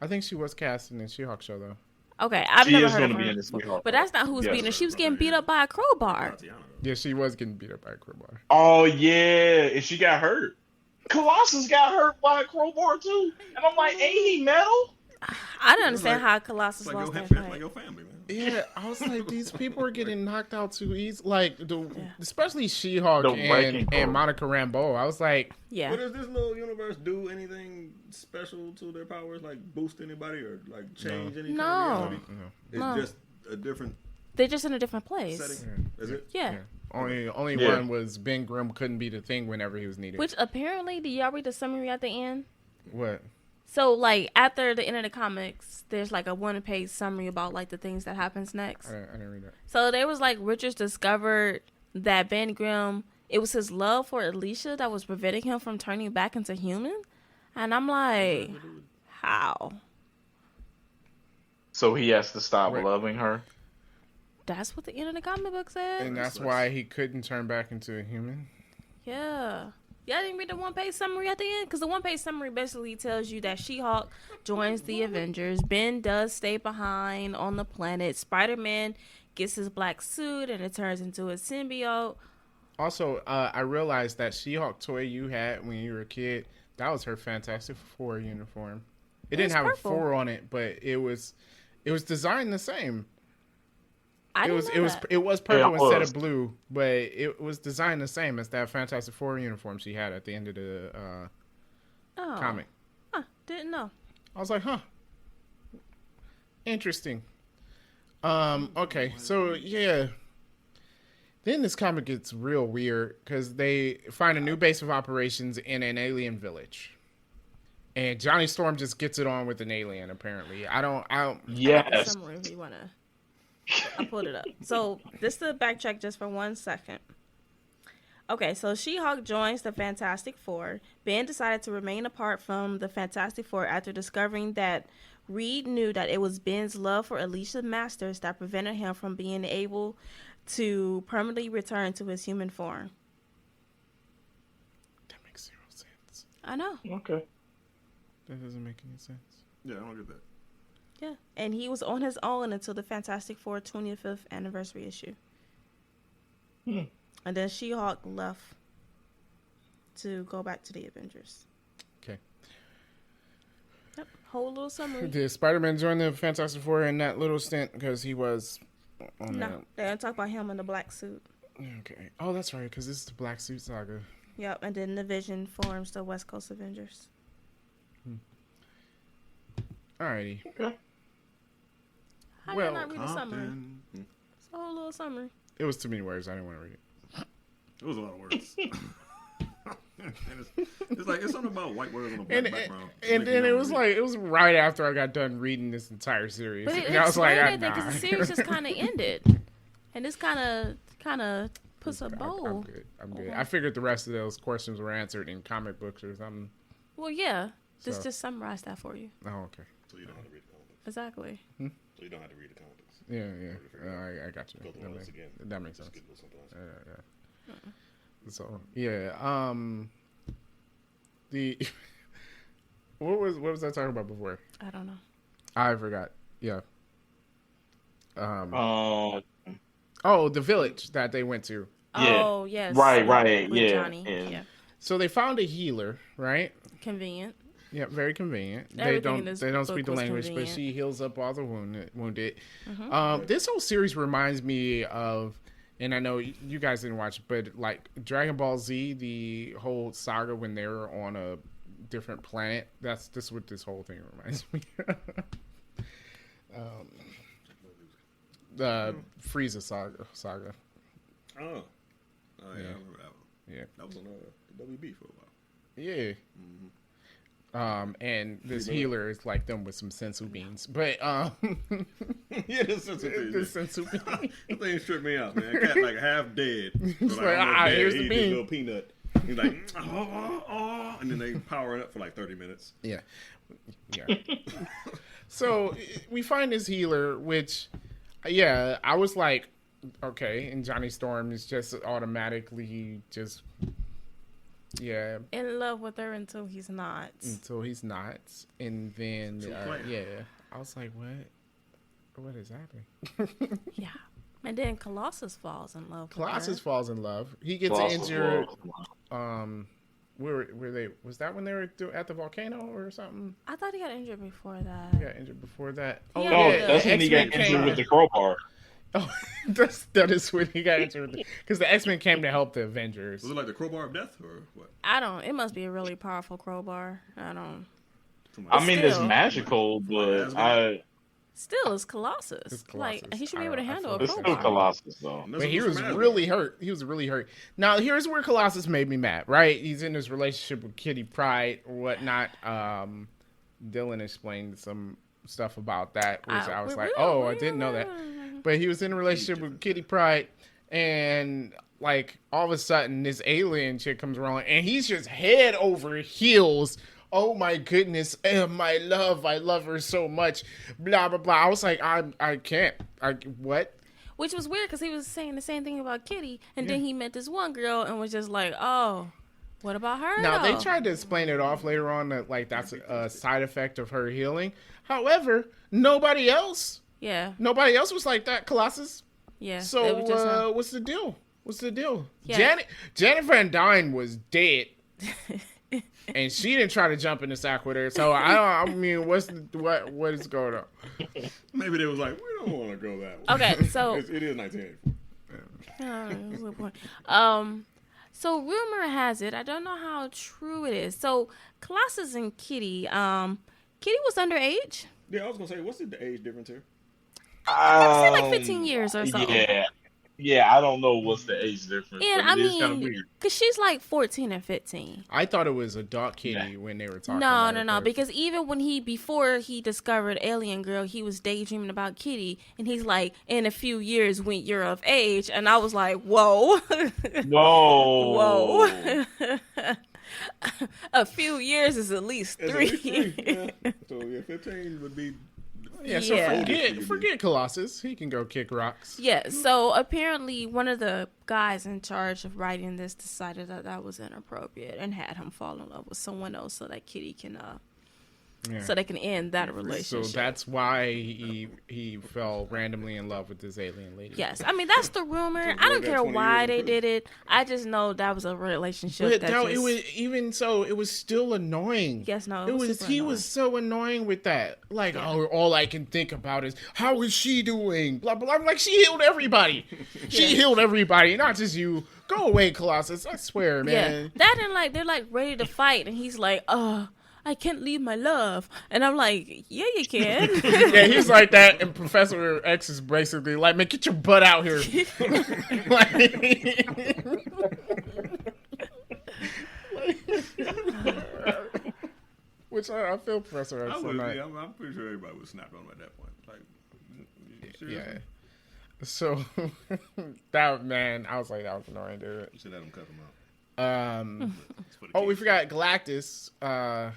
I think she was cast in the She-Hulk show, though. Okay, I've She never is heard of gonna be her in this before. She-Hulk. But that's not who was Yes. beating her. She was getting beat up by a crowbar. Tatiana, though. Yeah, she was getting beat up by a crowbar. Oh yeah, and she got hurt. Colossus got hurt by a crowbar too, and I'm like, ain't he metal? I don't understand like- how Colossus It's like lost your, that it's fight. like your family, man. Yeah, I was like, these people are getting knocked out too easy. Like, Yeah. especially She-Hulk The Wrecking Crew. and Monica Rambeau. I was like, Yeah. But does this little universe do anything special to their powers, like boost anybody or like change any No. kind of reality? It's No. just a different They're just in a different place. setting. Is it? Yeah. yeah. Only Yeah. one was Ben Grimm couldn't be the Thing whenever he was needed. Which apparently, did y'all read the summary at the end? What? So, like, after the end of the comics, there's like a one-page summary about like the things that happens next. I didn't read that. So there was like Richards discovered that Ben Grimm, it was his love for Alicia that was preventing him from turning back into human. And I'm like, how? So he has to stop Right. loving her. That's what the end of the comic book said. And that's sucks. why he couldn't turn back into a human. Yeah. Y'all didn't read the one-page summary at the end? Because the one-page summary basically tells you that She-Hulk joins the Avengers. Ben does stay behind on the planet. Spider-Man gets his black suit and it turns into a symbiote. Also, I realized that She-Hulk toy you had when you were a kid, that was her Fantastic Four uniform. It didn't was have purple. a 4 on it, but it was designed the same. I It didn't was know it was that. it was purple it instead was. of blue, but it was designed the same as that Fantastic Four uniform she had at the end of the Oh. comic. Huh, didn't know. I was like, huh. Interesting. Okay, so yeah. Then this comic gets real weird because they find a new base of operations in an alien village. And Johnny Storm just gets it on with an alien, apparently. I don't I got the Yes. summary if you want to. I pulled it up. So this to backtrack just for 1 second. Okay, so She-Hulk joins the Fantastic Four. Ben decided to remain apart from the Fantastic Four after discovering that Reed knew that it was Ben's love for Alicia Masters that prevented him from being able to permanently return to his human form. That makes zero sense. I know. Okay. That doesn't make any sense. Yeah, I don't get that. Yeah. And he was on his own until the Fantastic Four 25th anniversary issue. Hmm. And then She-Hulk left to go back to the Avengers. Okay. Yep. Whole little summary. Did Spider-Man join the Fantastic Four in that little stint because he was on No, they don't talk about him in the black suit. Okay. Oh, that's right, because this is the Black Suit Saga. Yep. And then the Vision forms the West Coast Avengers. Alrighty. How Well, did I not read the summary? Compton. It's a whole little summary. It was too many words. I didn't want to read it. It was a lot of words. And it's like it's something about white words on a black And background. and then it was like it was right after I got done reading this entire series, But it and I was like, explained ah, it because nah. the series just kind of ended. And this kind of puts a I'm bow. good. I'm good. I figured the rest of those questions were answered in comic books or something. Well, yeah. This So- just summarized that for you. Oh, okay. So you don't have to read the comics. Exactly. So you don't have to read the comics. Yeah, yeah. I got you. Go through all this again. That makes sense. Just get a little something else. Yeah. So yeah. The what was I talking about before? I don't know. I forgot. Yeah. Uh, Oh, the village that they went to. Yeah. Oh, yes. Right, with- right, with yeah, Johnny. yeah. Yeah. So they found a healer, right? Convenient. Yeah, very convenient. Everything in this They don't book speak the was language, but convenient. she heals up all the wounded. Mm-hmm. This whole series reminds me of, and I know you guys didn't watch it, but like Dragon Ball Z, the whole saga when they were on a different planet. This is what this whole thing reminds me. The Frieza saga. Oh. Oh yeah, I remember that one. Yeah. That was on WB for a while. Yeah. And this Pretty bad. healer is like them with some sensu beans, but Yeah, this is the sensu beans. That thing tripped me out, man. Cat like half dead. So, It's like, almost dead. here's He the eat this bean. little peanut. He's like, and then they power it up for like 30 minutes. Yeah. Yeah. So we find this healer, which, yeah, I was like, okay, and Johnny Storm is just automatically just, yeah, In love with her until he's not. until he's not. And then, So player. yeah, I was like, what is happening? Yeah. And then Colossus falls in love with Colossus her. falls in love. He gets Colossus injured. was- Where they was that when they were at the volcano or something? I thought he got injured before that. He got injured before that. Yeah, No, yeah. that's when he got X-Men injured came- with the crowbar. Oh, that is when he got injured because the X-Men came to help the Avengers. Was it like the crowbar of death or what? It must be a really powerful crowbar. Somebody- I mean, it's Still. magical, but Still, it's Colossus. It's Like, Colossus. he should be able I to handle a it's still crowbar. Colossus though. Mess But up he with was some Asgard. really hurt. He was really hurt. Now, here's where Colossus made me mad, right? He's in this relationship with Kitty Pryde or whatnot. Dylan explained some stuff about that, which I was like, oh, I didn't know that. But he was in a relationship with Kitty Pryde, and like all of a sudden, this alien chick comes around, and he's just head over heels. Oh my goodness, my love, I love her so much. Blah blah blah. I was like, I can't. What? Which was weird because he was saying the same thing about Kitty, and then he met this one girl and was just like, oh, what about her? Now they though? tried to explain it off later on that like that's a side effect of her healing. However, nobody else Yeah, was like that, Colossus. yeah. They So were just, what's the deal? What's the deal? Yeah. Janet Van Dyne was dead, and she didn't try to jump in the sack with her. So I mean, what is going on? Maybe they was like, we don't want to go that way. Okay, so- it is 1984. that's a good point. So rumor has it, I don't know how true it is. So Colossus and Kitty, Kitty was underage. Yeah, I was gonna say, what's the age difference here? I'd say like 15 years or something. Yeah, I don't know what's the age difference. And but I it is kind of mean, weird. because she's like 14 and 15. I thought it was adult Kitty when they were talking. No, about no, it no. first. Because even before he discovered Alien Girl, he was daydreaming about Kitty, and he's like, in a few years when you're of age, and I was like, whoa, Whoa. whoa. A few years is at least It's at 3. least 3, yeah. So yeah, 15 would be. yeah. So Yeah. forget Colossus. He can go kick rocks. Yeah, so apparently one of the guys in charge of writing this decided that was inappropriate and had him fall in love with someone else so that Kitty can Yeah. so they can end that So relationship. that's why he fell randomly in love with this alien lady. Yes, I mean that's the rumor. I don't got care 20 why years they in did it. I just know that was a relationship. But that no, just, it was even so. It was still annoying. Yes, no, it it was was. super He annoying. was so annoying with that. Like, oh, all I can think about is how is she doing? Blah blah. I'm like, she healed everybody. She healed everybody, not just you. Go away, Colossus. I swear, yeah. man. That and like they're like ready to fight, and he's like, I can't leave my love, and I'm like, yeah, you can. Yeah, he's like that, and Professor X is basically like, man, get your butt out here. Which I feel Professor X. I I'm would, not- yeah, I'm pretty sure everybody would snap on him at that point. Like, seriously? Yeah. So that man, I was like, that was annoying, dude. You should let him cut him out. It's for the Oh, we kids. forgot Galactus.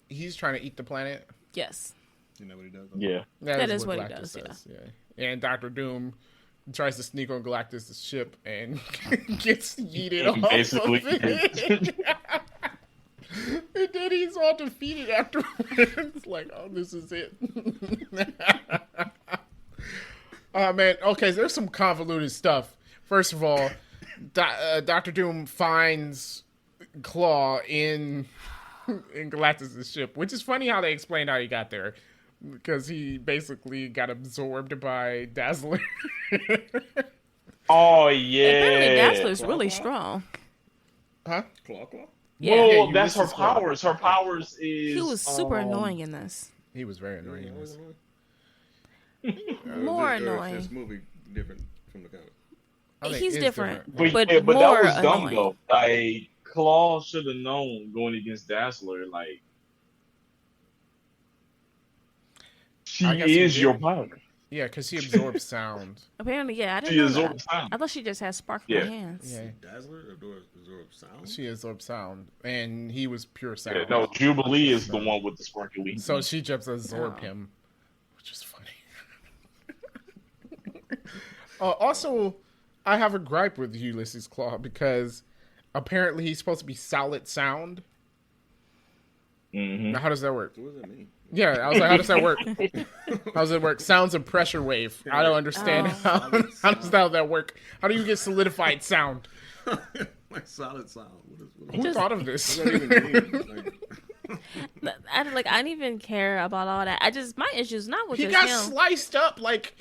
He's trying to eat the planet. Yes. You know what he does? Yeah. That is what he does, Yeah. And Doctor Doom tries to sneak on Galactus' ship and gets yeeted off Basically. of it. And then he's all defeated afterwards. Like, oh, this is it. Oh, man. Okay, so there's some convoluted stuff. First of all, Doctor Doom finds Claw in Galactus' ship, which is funny how they explained how he got there. Because he basically got absorbed by Dazzler. Oh yeah. Apparently, Dazzler's really strong. Huh? Claw, claw. Yeah. Well, Yeah, you that's her missed his claw. powers. Her powers is. He was super annoying in this. He was very annoying. in this. More Or is annoying. This movie different from the comic. I think He's it's different. But But yeah, but that more was dumb annoying. though. Like Claw should have known going against Dazzler. Like I guess he she is your did. power. Yeah, because she absorbs sound. Apparently, yeah, I didn't She know that. absorbs sound. I thought she just had sparkly Yeah. hands. Yeah, Dazzler absorbs sound. she absorbs sound, and he was pure Yeah, sound. no, Jubilee is the one with the sparkly. So she just absorbed Oh. him, which is funny. Also, I have a gripe with Ulysses Claw because apparently he's supposed to be solid sound. hmm Now, how does that work? What does that mean? Yeah, I was like, how does that work? How does it work? Sounds of pressure wave. I don't understand Oh. how does that work. How do you get solidified sound? Like solid sound. What Who Just- thought of this? does that even mean? Like, I didn't even care about all that. My issue is not with He just got him. sliced up like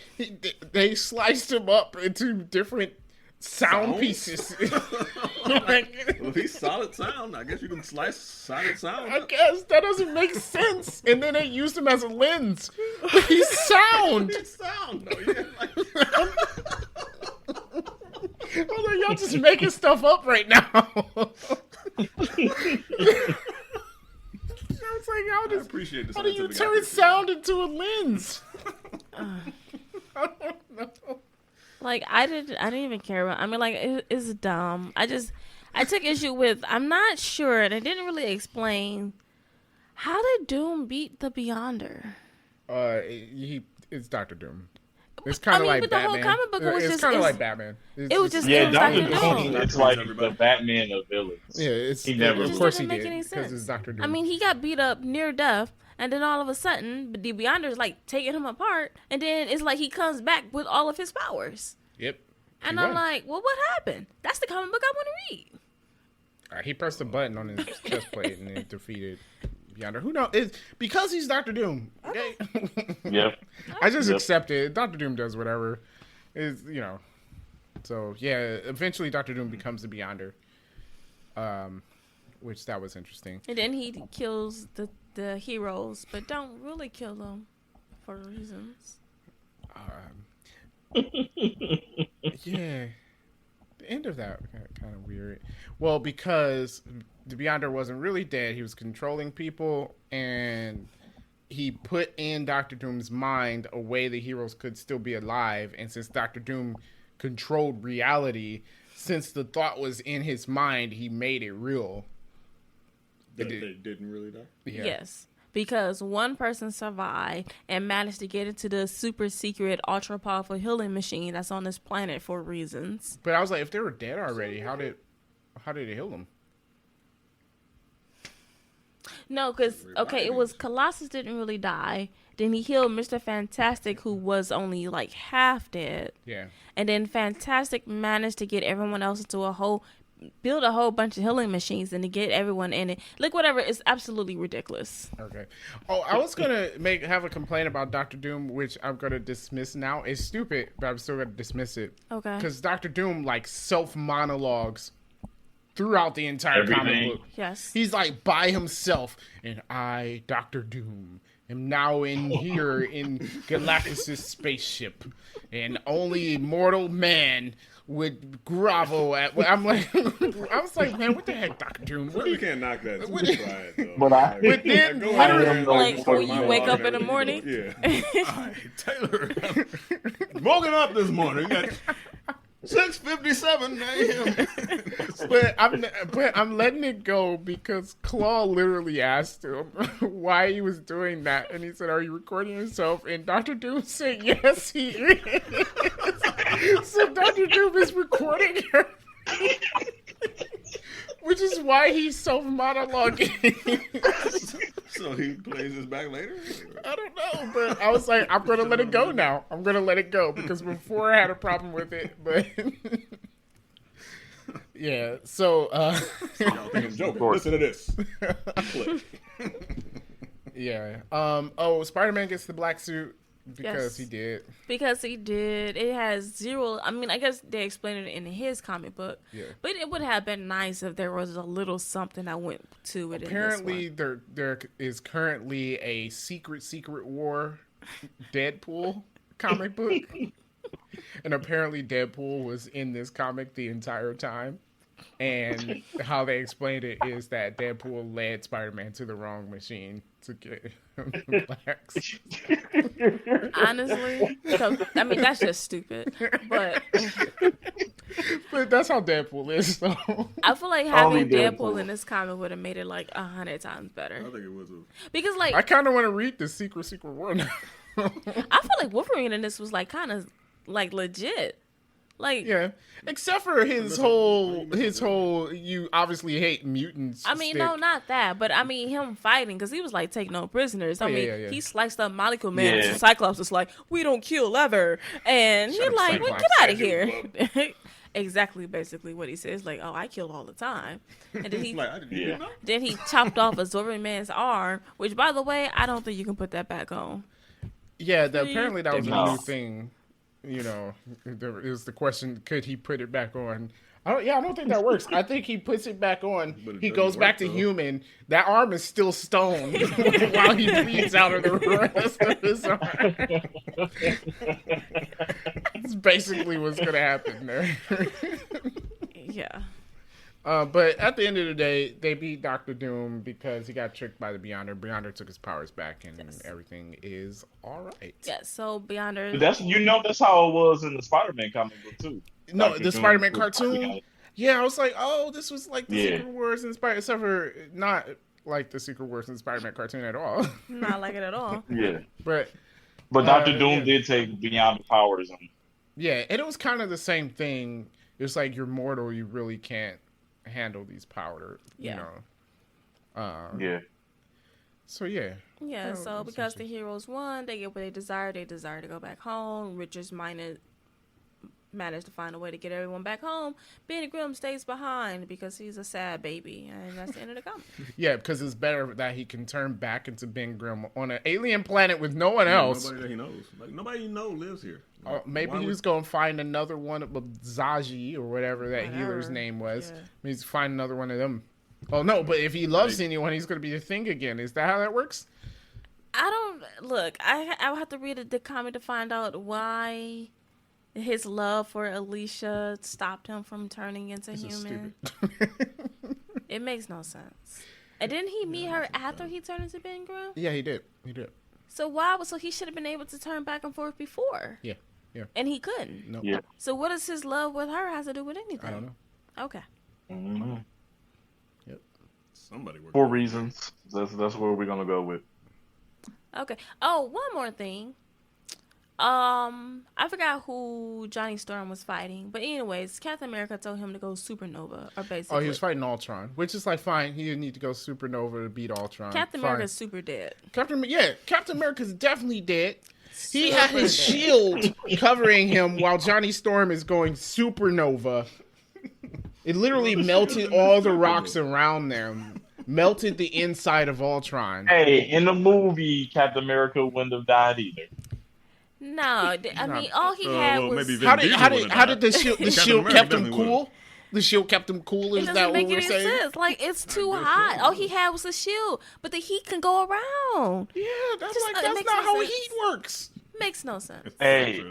they sliced him up into different sound Sound? pieces. Like, well, if he's solid sound, I guess you can slice solid sound. I up. guess that doesn't make sense. And then they used him as a lens. But he's sound. It's sound though. Yeah, like, I was like, y'all just making stuff up right now. I was like, I appreciate the how do you scientific turn accuracy. sound into a lens? I don't know. Like I didn't even care about. I mean, like it's dumb. I took issue with. I'm not sure, and it didn't really explain how did Doom beat the Beyonder. It's Doctor Doom. It's kind of like but the Batman. whole comic book was It's just kind of it's- like Batman. it was just- Yeah, it was Doctor like, Doom. no. It's like the Batman of villains. Yeah, it's He never- Of It just course he doesn't make did any because sense. it's Doctor Doom. I mean, he got beat up near death, and then all of a sudden, the Beyonder's like taking him apart, and then it's like he comes back with all of his powers. yep. And He I'm won. like, well, what happened? That's the comic book I want to read. He pressed a button on his chest plate and it defeated Beyonder. Who knows? It's because he's Doctor Doom. Okay. Yep. I just Yep. accept it. Doctor Doom does whatever. Is So yeah, eventually Doctor Doom becomes the Beyonder. Which that was interesting. And then he kills the heroes, but don't really kill them for reasons. Yeah. The end of that kind of weird. Well, because the Beyonder wasn't really dead, he was controlling people, and he put in Doctor Doom's mind a way the heroes could still be alive. And since Doctor Doom controlled reality, since the thought was in his mind, he made it real. They didn't really die. Yeah. Yes. Because one person survived and managed to get into the super secret, ultra powerful healing machine that's on this planet for reasons. But I was like, if they were dead already, how did it heal them? No, because, okay, it was Colossus didn't really die. Then he healed Mr. Fantastic, who was only like half dead. Yeah. And then Fantastic managed to get everyone else into build a whole bunch of healing machines and to get everyone in it. Like, whatever, it's absolutely ridiculous. Okay. Oh, I was gonna have a complaint about Doctor Doom, which I'm gonna dismiss now. It's stupid, but I'm still gonna dismiss it. Okay. Because Doctor Doom like self monologues throughout the entire comic Everything. book. Yes. He's like by himself, and I, Doctor Doom, am now in here in Galactus' spaceship, and only mortal man would grovel at. I'm like, I was like, man, what the heck, Doctor Doom? What You can't knock that too What- pride, though. But I- But then Go literally- ahead. Like, when you My wake up dog in the had- morning? Yeah. Hi, Taylor. Woken up this morning at 6:57 a.m. but I'm letting it go because Claw literally asked him why he was doing that, and he said, "Are you recording yourself?" And Doctor Doom said, "Yes, he is." So Doctor Doom is recording her, which is why he's self-monologuing. So he plays this back later? I don't know, but I was like, I'm gonna let it go now. I'm gonna let it go because before I had a problem with it, but yeah. So Y'all think I'm joking. Listen to this. Click. yeah. Spider-Man gets the black suit because Yes. he did. Because he did. It has zero. I mean, I guess they explained it in his comic book. Yeah. But it would have been nice if there was a little something that went to it. Apparently, in this there is currently a secret war Deadpool comic book. And apparently Deadpool was in this comic the entire time. And how they explained it is that Deadpool led Spider-Man to the wrong machine to get him blacks. Honestly, I mean that's just stupid. But But that's how Deadpool is, so. I feel like Only having Deadpool. Deadpool in this comic would have made it like 100 times I better. think it was a. Because like I kind of want to read the Secret War now. I feel like Wolverine in this was like kind of like legit. Like Yeah, except for his whole you obviously hate mutants. I mean, stick. no, not that, but I mean him fighting because he was like take no prisoners. I yeah, mean, yeah, yeah. he sliced up Molecule Man. Yeah. And Cyclops is like, we don't kill ever, and he's Shut up, like, well, Cyclops. get out of here. Exactly, basically what he says. Like, oh, I kill all the time, and then he Like, I didn't Yeah. know. then he chopped off Absorbing Man's arm. Which, by the way, I don't think you can put that back on. Yeah, apparently that was a No. new thing. You know, there is the question: could he put it back on? I don't think that works. I think he puts it back on. But it He doesn't goes back work, to though. human. That arm is still stone while he bleeds out of the rest of his arm. That's basically what's gonna happen there. Yeah. But at the end of the day, they beat Doctor Doom because he got tricked by the Beyonder. Beyonder took his powers back, and everything is all right. Yeah. So Beyonder. That's how it was in the Spider-Man comic book too. No, Dr. the Doom Spider-Man was- cartoon. Yeah, I was like, oh, this was like the Yeah. Secret Wars in Spider, except for not like the Secret Wars in Spider-Man cartoon at all. Not like it at all. Yeah, But but Doctor Doom yeah. did take Beyond the powers. And yeah, and it was kind of the same thing. It's like you're mortal, you really can't handle these powder. Yeah. You know. yeah, So yeah. Yeah, Oh, so that's because the heroes won, they get what they desire. They desire to go back home. Richards managed to find a way to get everyone back home. Benny Grimm stays behind because he's a sad baby, and that's the end of the comic. Yeah, because it's better that he can turn back into Ben Grimm on an alien planet with no one else. Nobody that he knows. Like, nobody you know lives here. Like, Maybe why he would- was going to find another one of Zaji or whatever that healer's Whatever. name was. Yeah. He's find another one of them. Oh no, but if he loves anyone, he's going to be a thing again. Is that how that works? I don't look. I would have to read the comic to find out why his love for Alicia stopped him from turning into This is human. stupid. It makes no sense. And didn't he meet her after he turned into Ben Grimm? Yeah, he did. He did. So why? So he should have been able to turn back and forth before. Yeah. Yeah. And he couldn't. No. yeah. So what does his love with her have to do with anything? I don't know. Okay. Mhm. Somebody worked. For reasons. That's where we're gonna go with. Okay. Oh, one more thing. I forgot who Johnny Storm was fighting, but anyways, Captain America told him to go supernova, or basically. Oh, he was fighting Ultron, which is like fine. He didn't need to go supernova to beat Ultron. Captain Fine. America's super dead. Captain America's definitely dead. He Super had his dead. shield covering him while Johnny Storm is going supernova. It literally melted all the rocks around them, melted the inside of Ultron. Hey, in the movie, Captain America wouldn't have died either. No, I mean all he had well, was. maybe How did Diesel how did would've how died. did the shield Captain America kept him definitely cool? The shield kept him cool. It Is that doesn't what make we're any saying? sense. Like it's too guess hot. so. All he had was a shield, but the heat can go around. Yeah, that's Just- like it that's makes not no how sense. heat works. Makes no sense. Hey,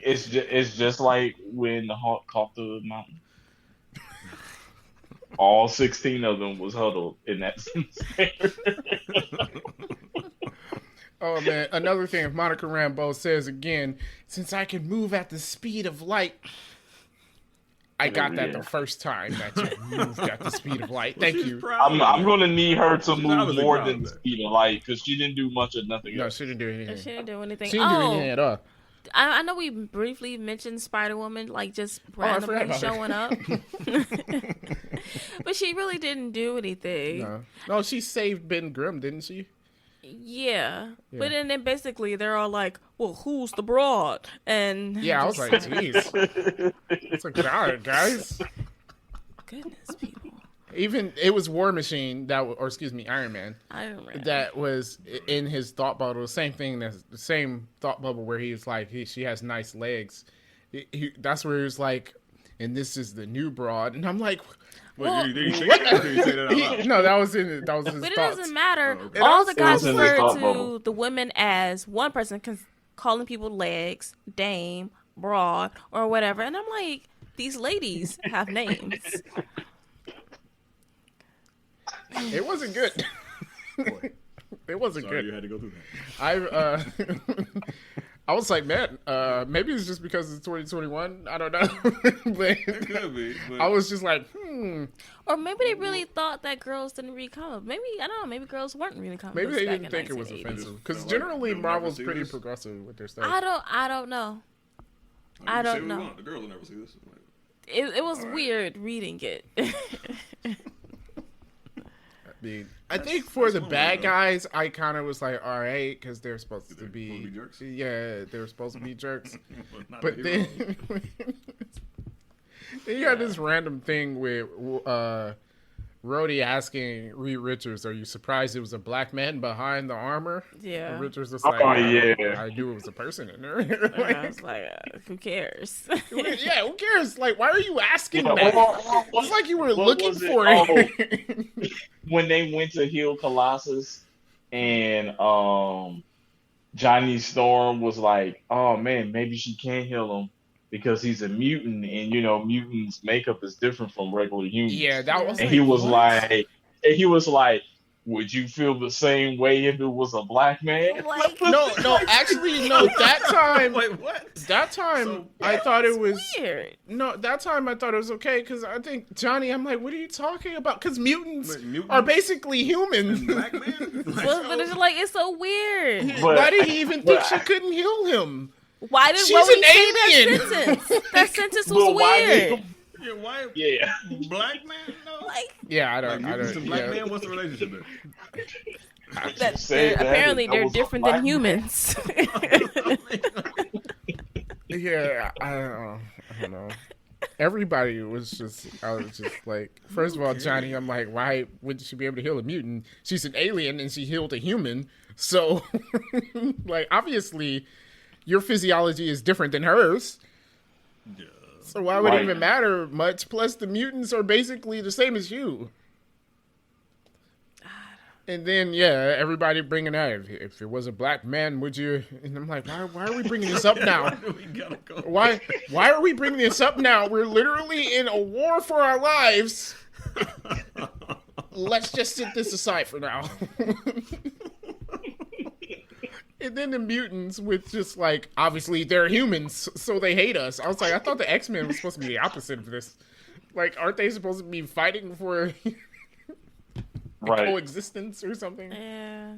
it's just like when the Hulk caught the mountain. All 16 of them was huddled in that Oh man, another thing, if Monica Rambeau says again, since I can move at the speed of light, I got that Yeah. the first time that you moved at the speed of light. Thank She's you. proud of I'm it. gonna need her to She's move obviously more proud than of the that. speed of light because she didn't do much of nothing No, else. she didn't do anything. She didn't do anything. She didn't do anything Oh, at all. I know we briefly mentioned Spider Woman, like just I forgot randomly about her. showing up, but she really didn't do anything. No, she saved Ben Grimm, didn't she? Yeah. Yeah. But then basically they're all like, "Well, who's the broad?" And Yeah, I was like, jeez. It's like, God, guys. goodness, people. Even it was War Machine or excuse me, Iron Man. I don't know. That was in his thought bubble. The same thing. The same thought bubble where he's like, she has nice legs. That's where he was like, and this is the new broad. And I'm like, Well, Did he say that? Or did he say that out loud? no, that was his But it thoughts. doesn't matter. Oh, okay. All the guys was in his refer thought to bubble. the women as one person calling people legs, dame, broad or whatever. And I'm like, these ladies have names. It wasn't good. It wasn't Sorry good. you had to go through that. I was like, man, maybe it's just because it's 2021. I don't know. But It could be. But I was just like, Or maybe they really thought that girls didn't read comics. Maybe, I don't know, maybe girls weren't reading comics maybe they back didn't in think it was 1980s. offensive. Because Like, generally, they'll never Marvel's see pretty this. progressive with their stuff. I don't know. I You can don't say what you know. want, the girls will never see this. Like, It was weird reading it. I think for the one way, bad though. guys, I kind of was like, all right, because they're supposed to They're be, supposed to be jerks? Yeah, they're supposed to be jerks. not But the then, hero. then you got this random thing with Rhodey asking Reed Richards, "Are you surprised it was a black man behind the armor?" Yeah. And Richards was Oh, like, yeah. I knew it was a person in there." And I was like, who cares? Yeah, who cares? Like, why are you asking Yeah, that? well, It's like you were what looking was it? for it. When they went to heal Colossus and Johnny Storm was like, "Oh man, maybe she can't heal him because he's a mutant, and mutants' makeup is different from regular humans." Yeah, that was. And like, he was what? like, "Would you feel the same way if it was a black man?" Like, No, actually, no. That time, Wait, what? that time, So- I thought it was. weird. No, that time I thought it was okay because I think Johnny. I'm like, what are you talking about? Because mutants Wait, mutants are basically human. And black man? Like, But it's like, it's so weird. But- Why did he even think but- she couldn't heal him? Why did She's Rhodey an say that alien. sentence? That sentence But was why weird. did- yeah, why Yeah. black man? No. Like, Yeah, I Like, don't. mutants and black Yeah. man, what's the relationship there? that, said that apparently that they're was a different black than humans. Yeah, I don't know. Everybody was just. I was just like, first of all, Johnny. I'm like, why wouldn't she be able to heal a mutant? She's an alien and she healed a human. So, like, obviously, your physiology is different than hers. Yeah. So why would it Right. even matter much? Plus, the mutants are basically the same as you. And then, yeah, everybody bringing out, if it was a black man, would you? And I'm like, why are we bringing this up now? We gotta go. Why are we bringing this up now? We're literally in a war for our lives. Let's just set this aside for now. And then the mutants with just like, obviously they're humans, so they hate us. I was like, I thought the X-Men was supposed to be the opposite of this. Like, aren't they supposed to be fighting for Right. coexistence or something? Yeah.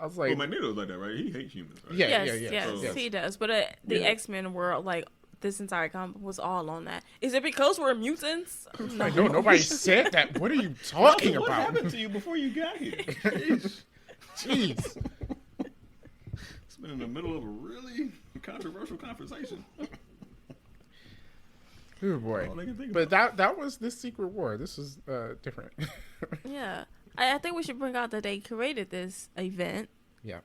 I was Well, like, Magneto's like that, right? He hates humans, right? Yeah. Yes, So- he does. But the Yeah. X-Men were like, this entire comic was all on that. Is it because we're mutants? I know nobody said that. What are you talking What about? happened to you before you got here? Jeez. Jeez. It's been in the middle of a really controversial conversation. Oh boy. All I can think But that was this Secret War. This was different. Yeah. I think we should bring out that they created this event Yeah.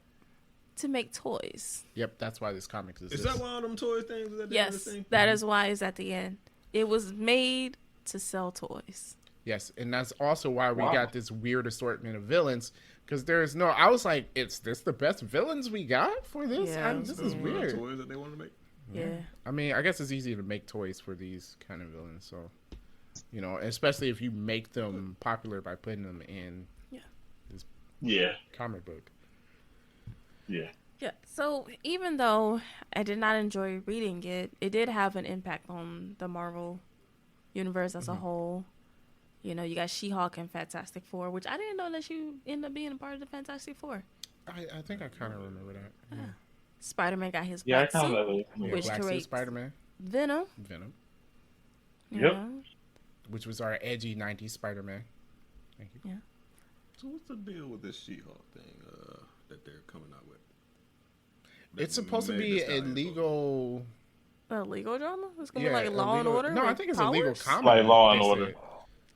to make toys. Yep, that's why this comic exists. Is that one of them toy things? Is that the Yes, thing? that is why it's at the end. It was made to sell toys. Yes, and that's also why we Wow. got this weird assortment of villains. Because there's no, I was like, is this the best villains we got for this? Yeah. This is One of the weird. toys that they wanted to make. Yeah. I mean, I guess it's easy to make toys for these kind of villains. So, especially if you make them popular by putting them in Yeah. comic book. Yeah. Yeah. So even though I did not enjoy reading it, it did have an impact on the Marvel universe as a whole. You got She-Hulk and Fantastic Four, which I didn't know that she ended up being a part of the Fantastic Four. I think I kind of remember that. Yeah, Spider-Man got his Yeah, I black kind suit, of. Which Black Suit creates- Spider-Man, Venom. Venom, you Yep. know. which was our edgy 90s Spider-Man. Thank you. So what's the deal with this She-Hulk thing that they're coming out with? It's supposed to Meg be Thee a Stallion legal... A legal drama? It's gonna Yeah, be like Law and illegal- Order. No, I with think it's a legal powers? comedy. Like Law and they Order. said.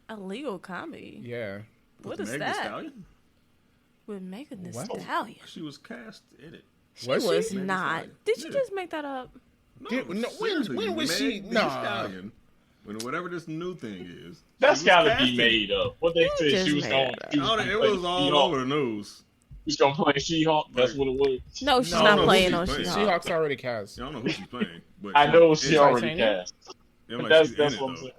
A legal comedy. Yeah. What With is Meg Thee that? Stallion? With Megan Thee What? Stallion. She was cast in it. She Was was, she? Meg Thee not. Stallion. Did you Yeah. just make that up? No, Did- no, seriously, when was Meg she- Thee Nah. Stallion, when whatever this new thing is. That's she was gotta cast be in- made up. What they said just she was made going it up. to. Oh, it was all over the news. She's gonna play She-Hulk. That's what it was. No, she's No, not no, playing she's on playing. She-Hulk. Seahawks already cast. Yeah, I don't know who she's playing, but I know it's she already Titanium? cast. Yeah, But like that's she's in it, what I'm though. saying.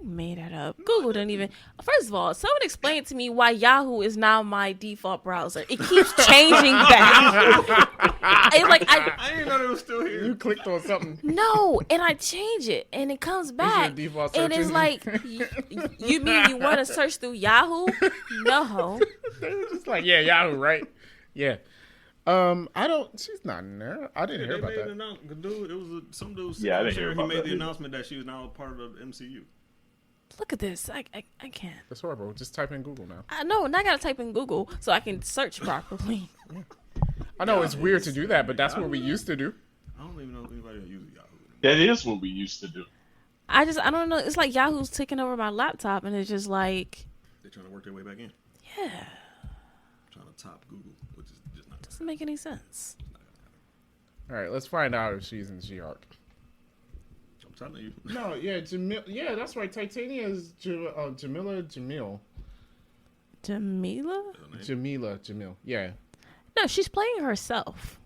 Made that up. Google didn't even. First of all, someone explain to me why Yahoo is now my default browser. It keeps changing back. It's like I didn't know they was still You here. clicked on something. no, and I change it, and it comes back, default and search it's engine? like, you mean you want to search through Yahoo? No. They were just like, yeah, Yahoo, right? Yeah. I don't. She's not in there. I didn't hear They about made that. an announcement. Dude, it was some dude. Yeah, I didn't sitting hear there, about He made that the either. announcement that she was now a part of the MCU. Look at this. I can't. That's horrible. Just type in Google now. I know. Now I gotta type in Google so I can search properly. I know it's weird to do that, but that's what we used to do. I don't even know if anybody uses Yahoo. That is what we used to do. I don't know. It's like Yahoo's taking over my laptop, and it's just like, They're trying to work their way back in, yeah, trying to top Google, which is just not. doesn't make any sense. All right, let's find out if she's in She-Hulk. I'm telling you. No, yeah, yeah, that's right. Titania is Jamila Jamil. Jamila? Jamil. Yeah, No, she's playing herself.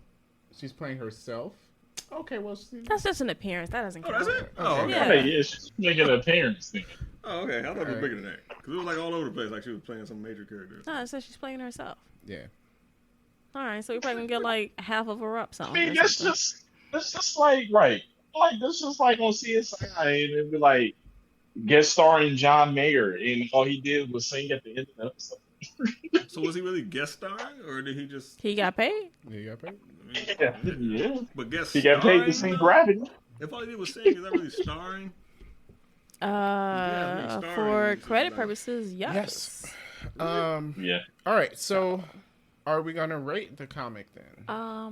she's playing herself. Okay, well, That's just an appearance. That doesn't Oh, count. that's it. Oh, okay. Yeah. Hey, yeah, she's making an appearance then. Oh, okay. I thought it was Alright. bigger than that because it was like all over the place, like she was playing some major character. No, it says she's playing herself. yeah. All right, so we're probably gonna get like half of her up song. I mean, or that's something. just like right. Like that's just like on CSI, and it'd be like guest starring John Mayer, and all he did was sing at the end of the episode. So was he really guest starring, or did he just? He got paid. Yeah, you got paid? Yeah. But guest. He got paid to starring, sing though? Gravity. If all he did was sing, is that really starring? Yeah, starring For is credit like- purposes, yes. Yeah. All right, so are we gonna rate the comic then?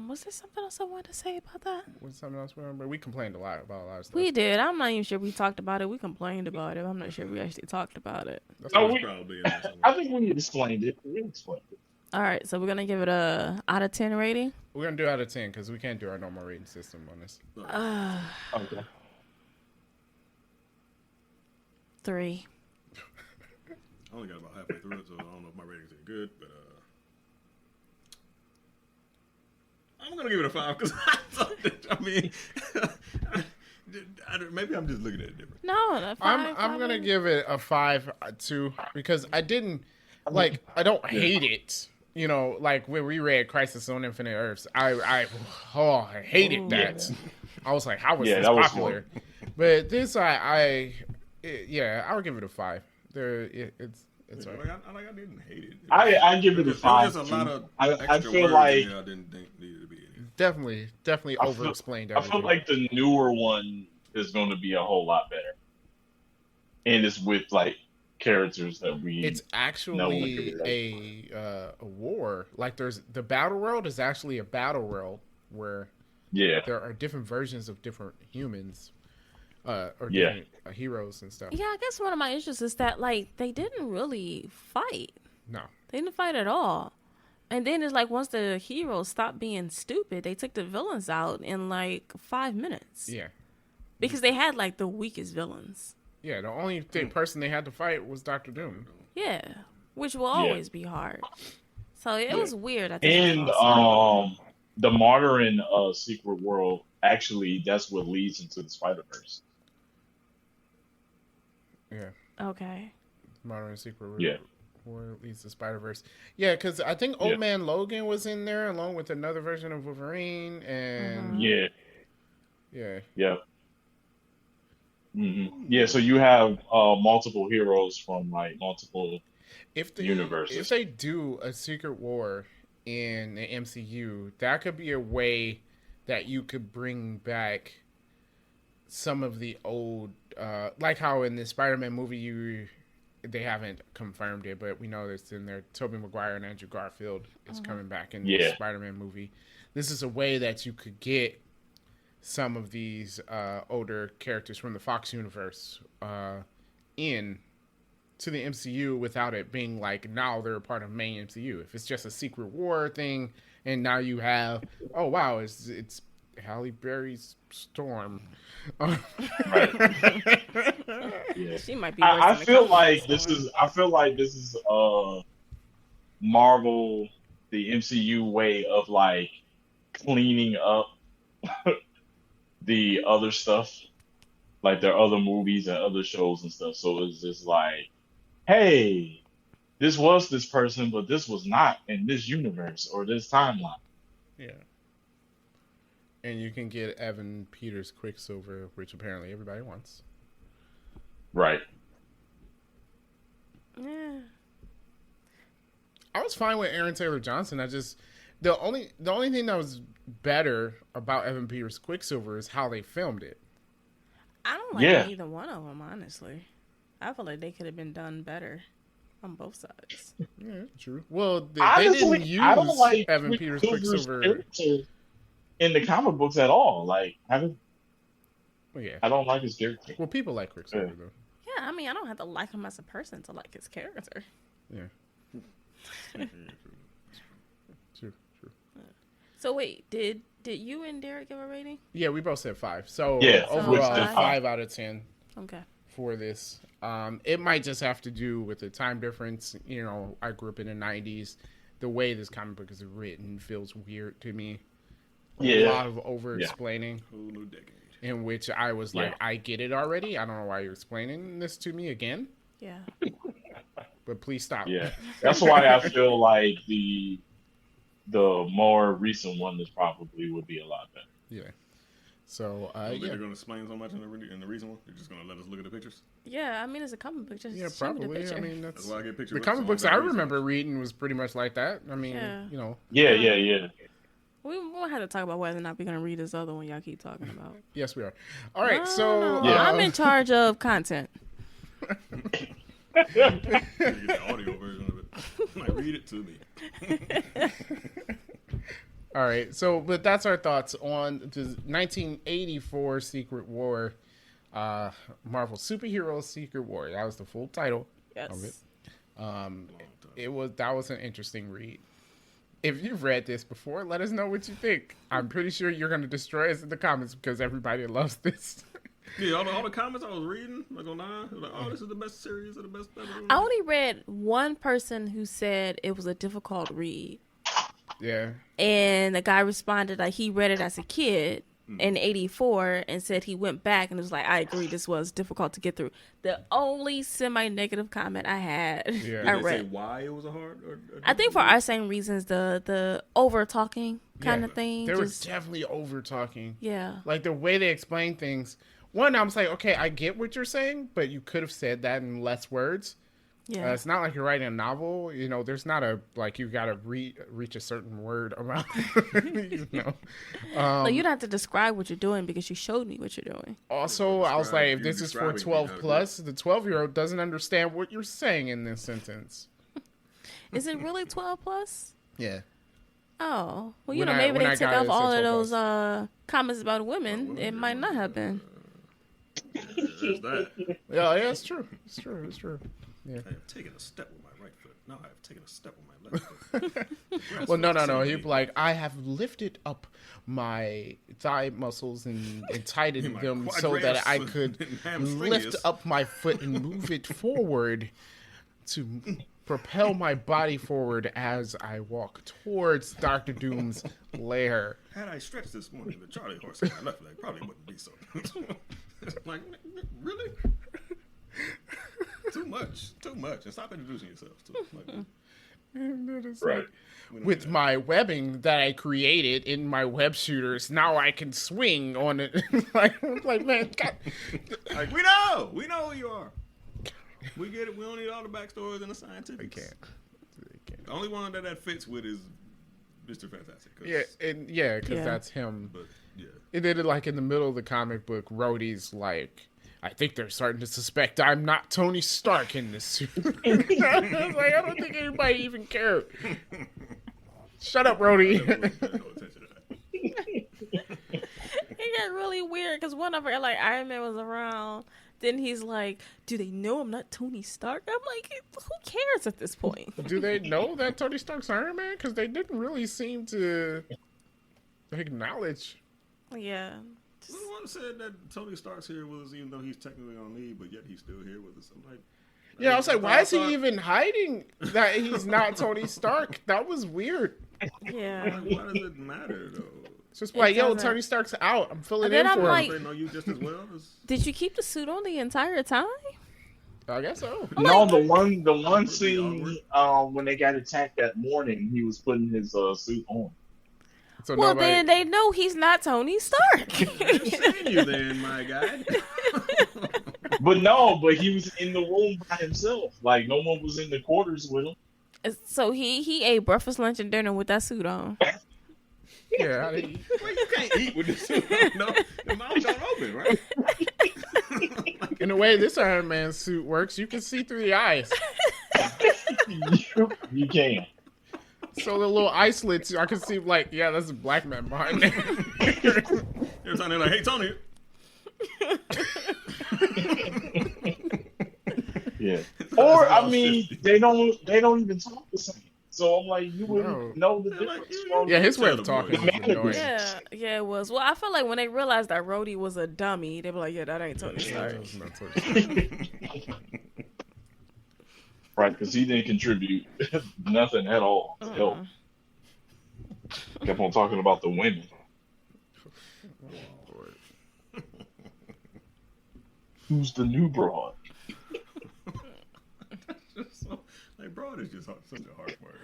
Was there something else I wanted to say about that? What's something else? But we complained a lot about a lot of stuff. We did. I'm not even sure we talked about it. We complained about it. I'm not sure we actually talked about it. That's Oh, what- we- Probably in there somewhere. I think we explained it. We explained it. All right, so we're gonna give it a out of 10 rating. we're gonna do out of 10 because we can't do our normal rating system on this. Okay. 3. I only got about halfway through it, so I don't know if my ratings are good, but I'm gonna give it a 5 because I mean, maybe I'm just looking at it different. No, the 5. I'm gonna give it a 5 too because I didn't like I don't hate it. You know, like when we read Crisis on Infinite Earths, I hated that. I was like, how was Yeah, this that was popular? But this, I would give it a 5. It's all right. I didn't hate it. I give it a There was 5. just a lot of I extra feel words like in there I didn't think needed to be in here. Definitely I feel- over-explained I everything. feel like the newer one is going to be a whole lot better, and it's with like characters that we. It's actually a war. Like there's the battle world is actually a battle world where Yeah. there are different versions of different humans, or Yeah. different heroes and stuff. Yeah, I guess one of my issues is that like they didn't really fight. No, They didn't fight at all. And then it's like once the heroes stopped being stupid, they took the villains out in like 5 minutes. yeah, Because they had like the weakest villains. yeah. The only person they had to fight was Doctor Doom. Yeah. Which will always be hard. So it was weird. I think And the Martyr Secret World, actually, that's what leads into the Spider-Verse. Yeah, okay. Modern Secret World. Yeah. Or at least the Spider-Verse. Yeah, because I think Old Yeah. Man Logan was in there along with another version of Wolverine, and Yeah. yeah, Yeah. Yeah, so you have multiple heroes from like multiple. if they Universes. if they do a Secret War in the MCU, that could be a way that you could bring back some of the old, like how in the Spider-Man movie they haven't confirmed it, but we know it's in there. Tobey Maguire and Andrew Garfield is coming back in the Yeah. Spider-Man movie. This is a way that you could get some of these older characters from the Fox universe in to the MCU without it being like now they're a part of main MCU. If it's just a Secret War thing, and now you have it's Halle Berry's Storm. Yeah. She might be worse I than the feel comic like books this one. is. I feel like this is Marvel, the MCU way of like cleaning up the other stuff, like their other movies and other shows and stuff. So it's just like, hey, this was this person, but this was not in this universe or this timeline. Yeah. And you can get Evan Peters Quicksilver, which apparently everybody wants. Right. Yeah. I was fine with Aaron Taylor Johnson. The only thing that was better about Evan Peters Quicksilver is how they filmed it. I don't like Yeah. either one of them, honestly. I feel like they could have been done better on both sides. Yeah, true. Well, they Honestly, didn't use I don't like Evan Peters Quicksilver. character in the comic books at all. Like, Well, yeah. I don't like his character. Well, people like Quicksilver Yeah. though. Yeah, I mean, I don't have to like him as a person to like his character. Yeah. True. So wait, did you and Derek give a rating? Yeah, we both said 5. So Yeah, overall, which is 5 out of 10 Okay. for this. It might just have to do with the time difference. You know, I grew up in the 90s. The way this comic book is written feels weird to me. A Yeah. lot of over-explaining. Whole new decade. In which I was like, Yeah. I get it already. I don't know why you're explaining this to me again. Yeah. But please stop. Yeah, that's why I feel like the more recent one is probably would be a lot better. Yeah. So, You think yeah. they're going to explain so much in the recent one? They're just going to let us look at the pictures? Yeah, I mean, it's a comic book. Just Yeah, show me the probably. picture. I mean, That's that's why I get pictures. the of comic some books of I the recent remember ones. reading was pretty much like that. I mean, Yeah. you know, Yeah. We won't have to talk about whether or not we're gonna read this other one y'all keep talking about. yes, we are. All right, so No, Yeah. I'm in charge of content. You get the audio version of it. Like, read it to me. all right, so but that's our thoughts on the 1984 Secret War, Marvel Superheroes Secret War. That was the full title of it. Yes. That was an interesting read. If you've read this before, let us know what you think. I'm pretty sure you're going to destroy us in the comments because everybody loves this. Yeah, all the comments I was reading, like online, like, oh, this is the best series or the best. I only read one person who said it was a difficult read. Yeah. And the guy responded like he read it as a kid in '84 and said he went back and was like, I agree, this was difficult to get through. The only semi-negative comment I had, Yeah. I Did they say read. why it was a hard? Or I think for our same reasons, the over talking kind of thing. They were Just, definitely over talking. yeah. Like the way they explain things. One, I was like, okay, I get what you're saying, but you could have said that in less words. Yeah. It's not like you're writing a novel. You know, there's not a, like, you got to reach a certain word amount. you know. Like, you don't have to describe what you're doing because you showed me what you're doing. Also, I was like, if You this is for describing 12 me, plus, the 12-year-old doesn't understand what you're saying in this sentence. Is it really 12 plus? Yeah. Oh, well, you When know, I- maybe when they I took got it, off it all said of 12 those comments about women. It might not have been. There's that. Yeah, it's true. It's true. It's true. I have taken a step with my right foot. Now I have taken a step with my left foot. Well, no. He'd be like, I have lifted up my thigh muscles and tightened My them so that I quadratus could and hamstringus. lift up my foot and move it forward to propel my body forward as I walk towards Doctor Doom's lair. Had I stretched this morning, the Charlie horse on my left leg probably wouldn't be so. Like, really? Too much. And stop introducing yourselves to like, And then it's Right. like, with my webbing that I created in my web shooters, now I can swing on it. like, man, God. like, we know who you are. We get it. We don't need all the backstories and the scientific. I can't. The only one that fits with is Mr. Fantastic. 'Cause- Yeah, because Yeah. that's him. But yeah, And then, like, in the middle of the comic book, Rhodey's like, I think they're starting to suspect I'm not Tony Stark in this suit. I was like, I don't think anybody even cared. Shut up, I Rhodey. never really paid no attention to that. It got really weird because one of her, like, Iron Man was around. Then he's like, do they know I'm not Tony Stark? I'm like, who cares at this point? Do they know that Tony Stark's Iron Man? Because they didn't really seem to acknowledge. Yeah. The one said that Tony Stark's here with us, even though he's technically on leave, but yet he's still here with us. I'm like, Yeah, I was like, why is thought- he even hiding that he's not Tony Stark? That was weird. Yeah. Why does it matter though? It's just like, yo, doesn't- Tony Stark's out. I'm filling And then in I'm for like- him. They know you just as well as. Did you keep the suit on the entire time? I guess so. No, the one Pretty scene when they got attacked that morning, he was putting his suit on. So Well, nobody- then they know he's not Tony Stark. I'm saying you then, my guy. But he was in the room by himself. Like no one was in the quarters with him. So he ate breakfast, lunch, and dinner with that suit on. yeah, I didn't- Well, you can't eat with the suit. No, the mouth don't open, right? in the way this Iron Man suit works, you can see through the eyes. You can. So the little eye slits, I can see like, yeah, that's a black man behind there. Every time they're like, "Hey, Tony." Yeah. Or I mean, they don't even talk the same. So I'm like, you wouldn't know the They're like, difference. you- from- Yeah, his way Tell of the talking boys. is annoying. Yeah, it was. Well, I feel like when they realized that Rhodey was a dummy, they were like, "Yeah, that ain't Tony Stark." That's not Tony Stark. Right, because he didn't contribute nothing at all to help. Kept on talking about the women. Who's the new broad? Like, broad is just such a harsh word.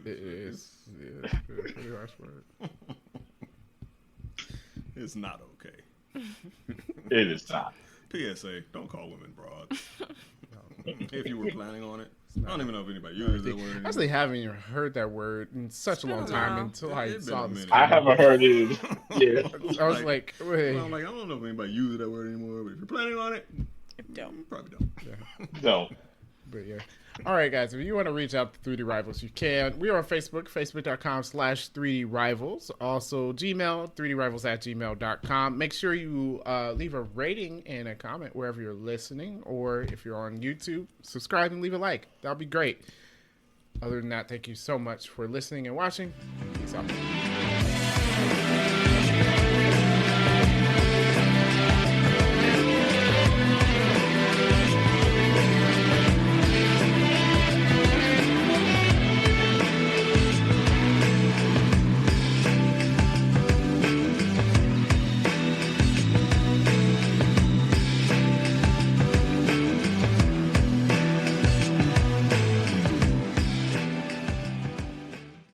It is. Yeah, it's pretty harsh word. It's not okay. It is not. PSA: don't call women broad. If you were planning on it, I don't even know if anybody uses that word I anymore. actually haven't even heard that word in such a been long a time while. until I It's been saw a this. minute. I haven't heard it. Yeah. I was like, wait. Well, I'm like, I don't know if anybody uses that word anymore, but if you're planning on it, Don't. you probably don't. No. But yeah. All right, guys. If you want to reach out to 3D Rivals, you can. We are on Facebook, facebook.com/3D-Rivals. Also, Gmail, 3drivals@gmail.com. Make sure you leave a rating and a comment wherever you're listening. Or if you're on YouTube, subscribe and leave a like. That'll be great. Other than that, thank you so much for listening and watching. Peace out.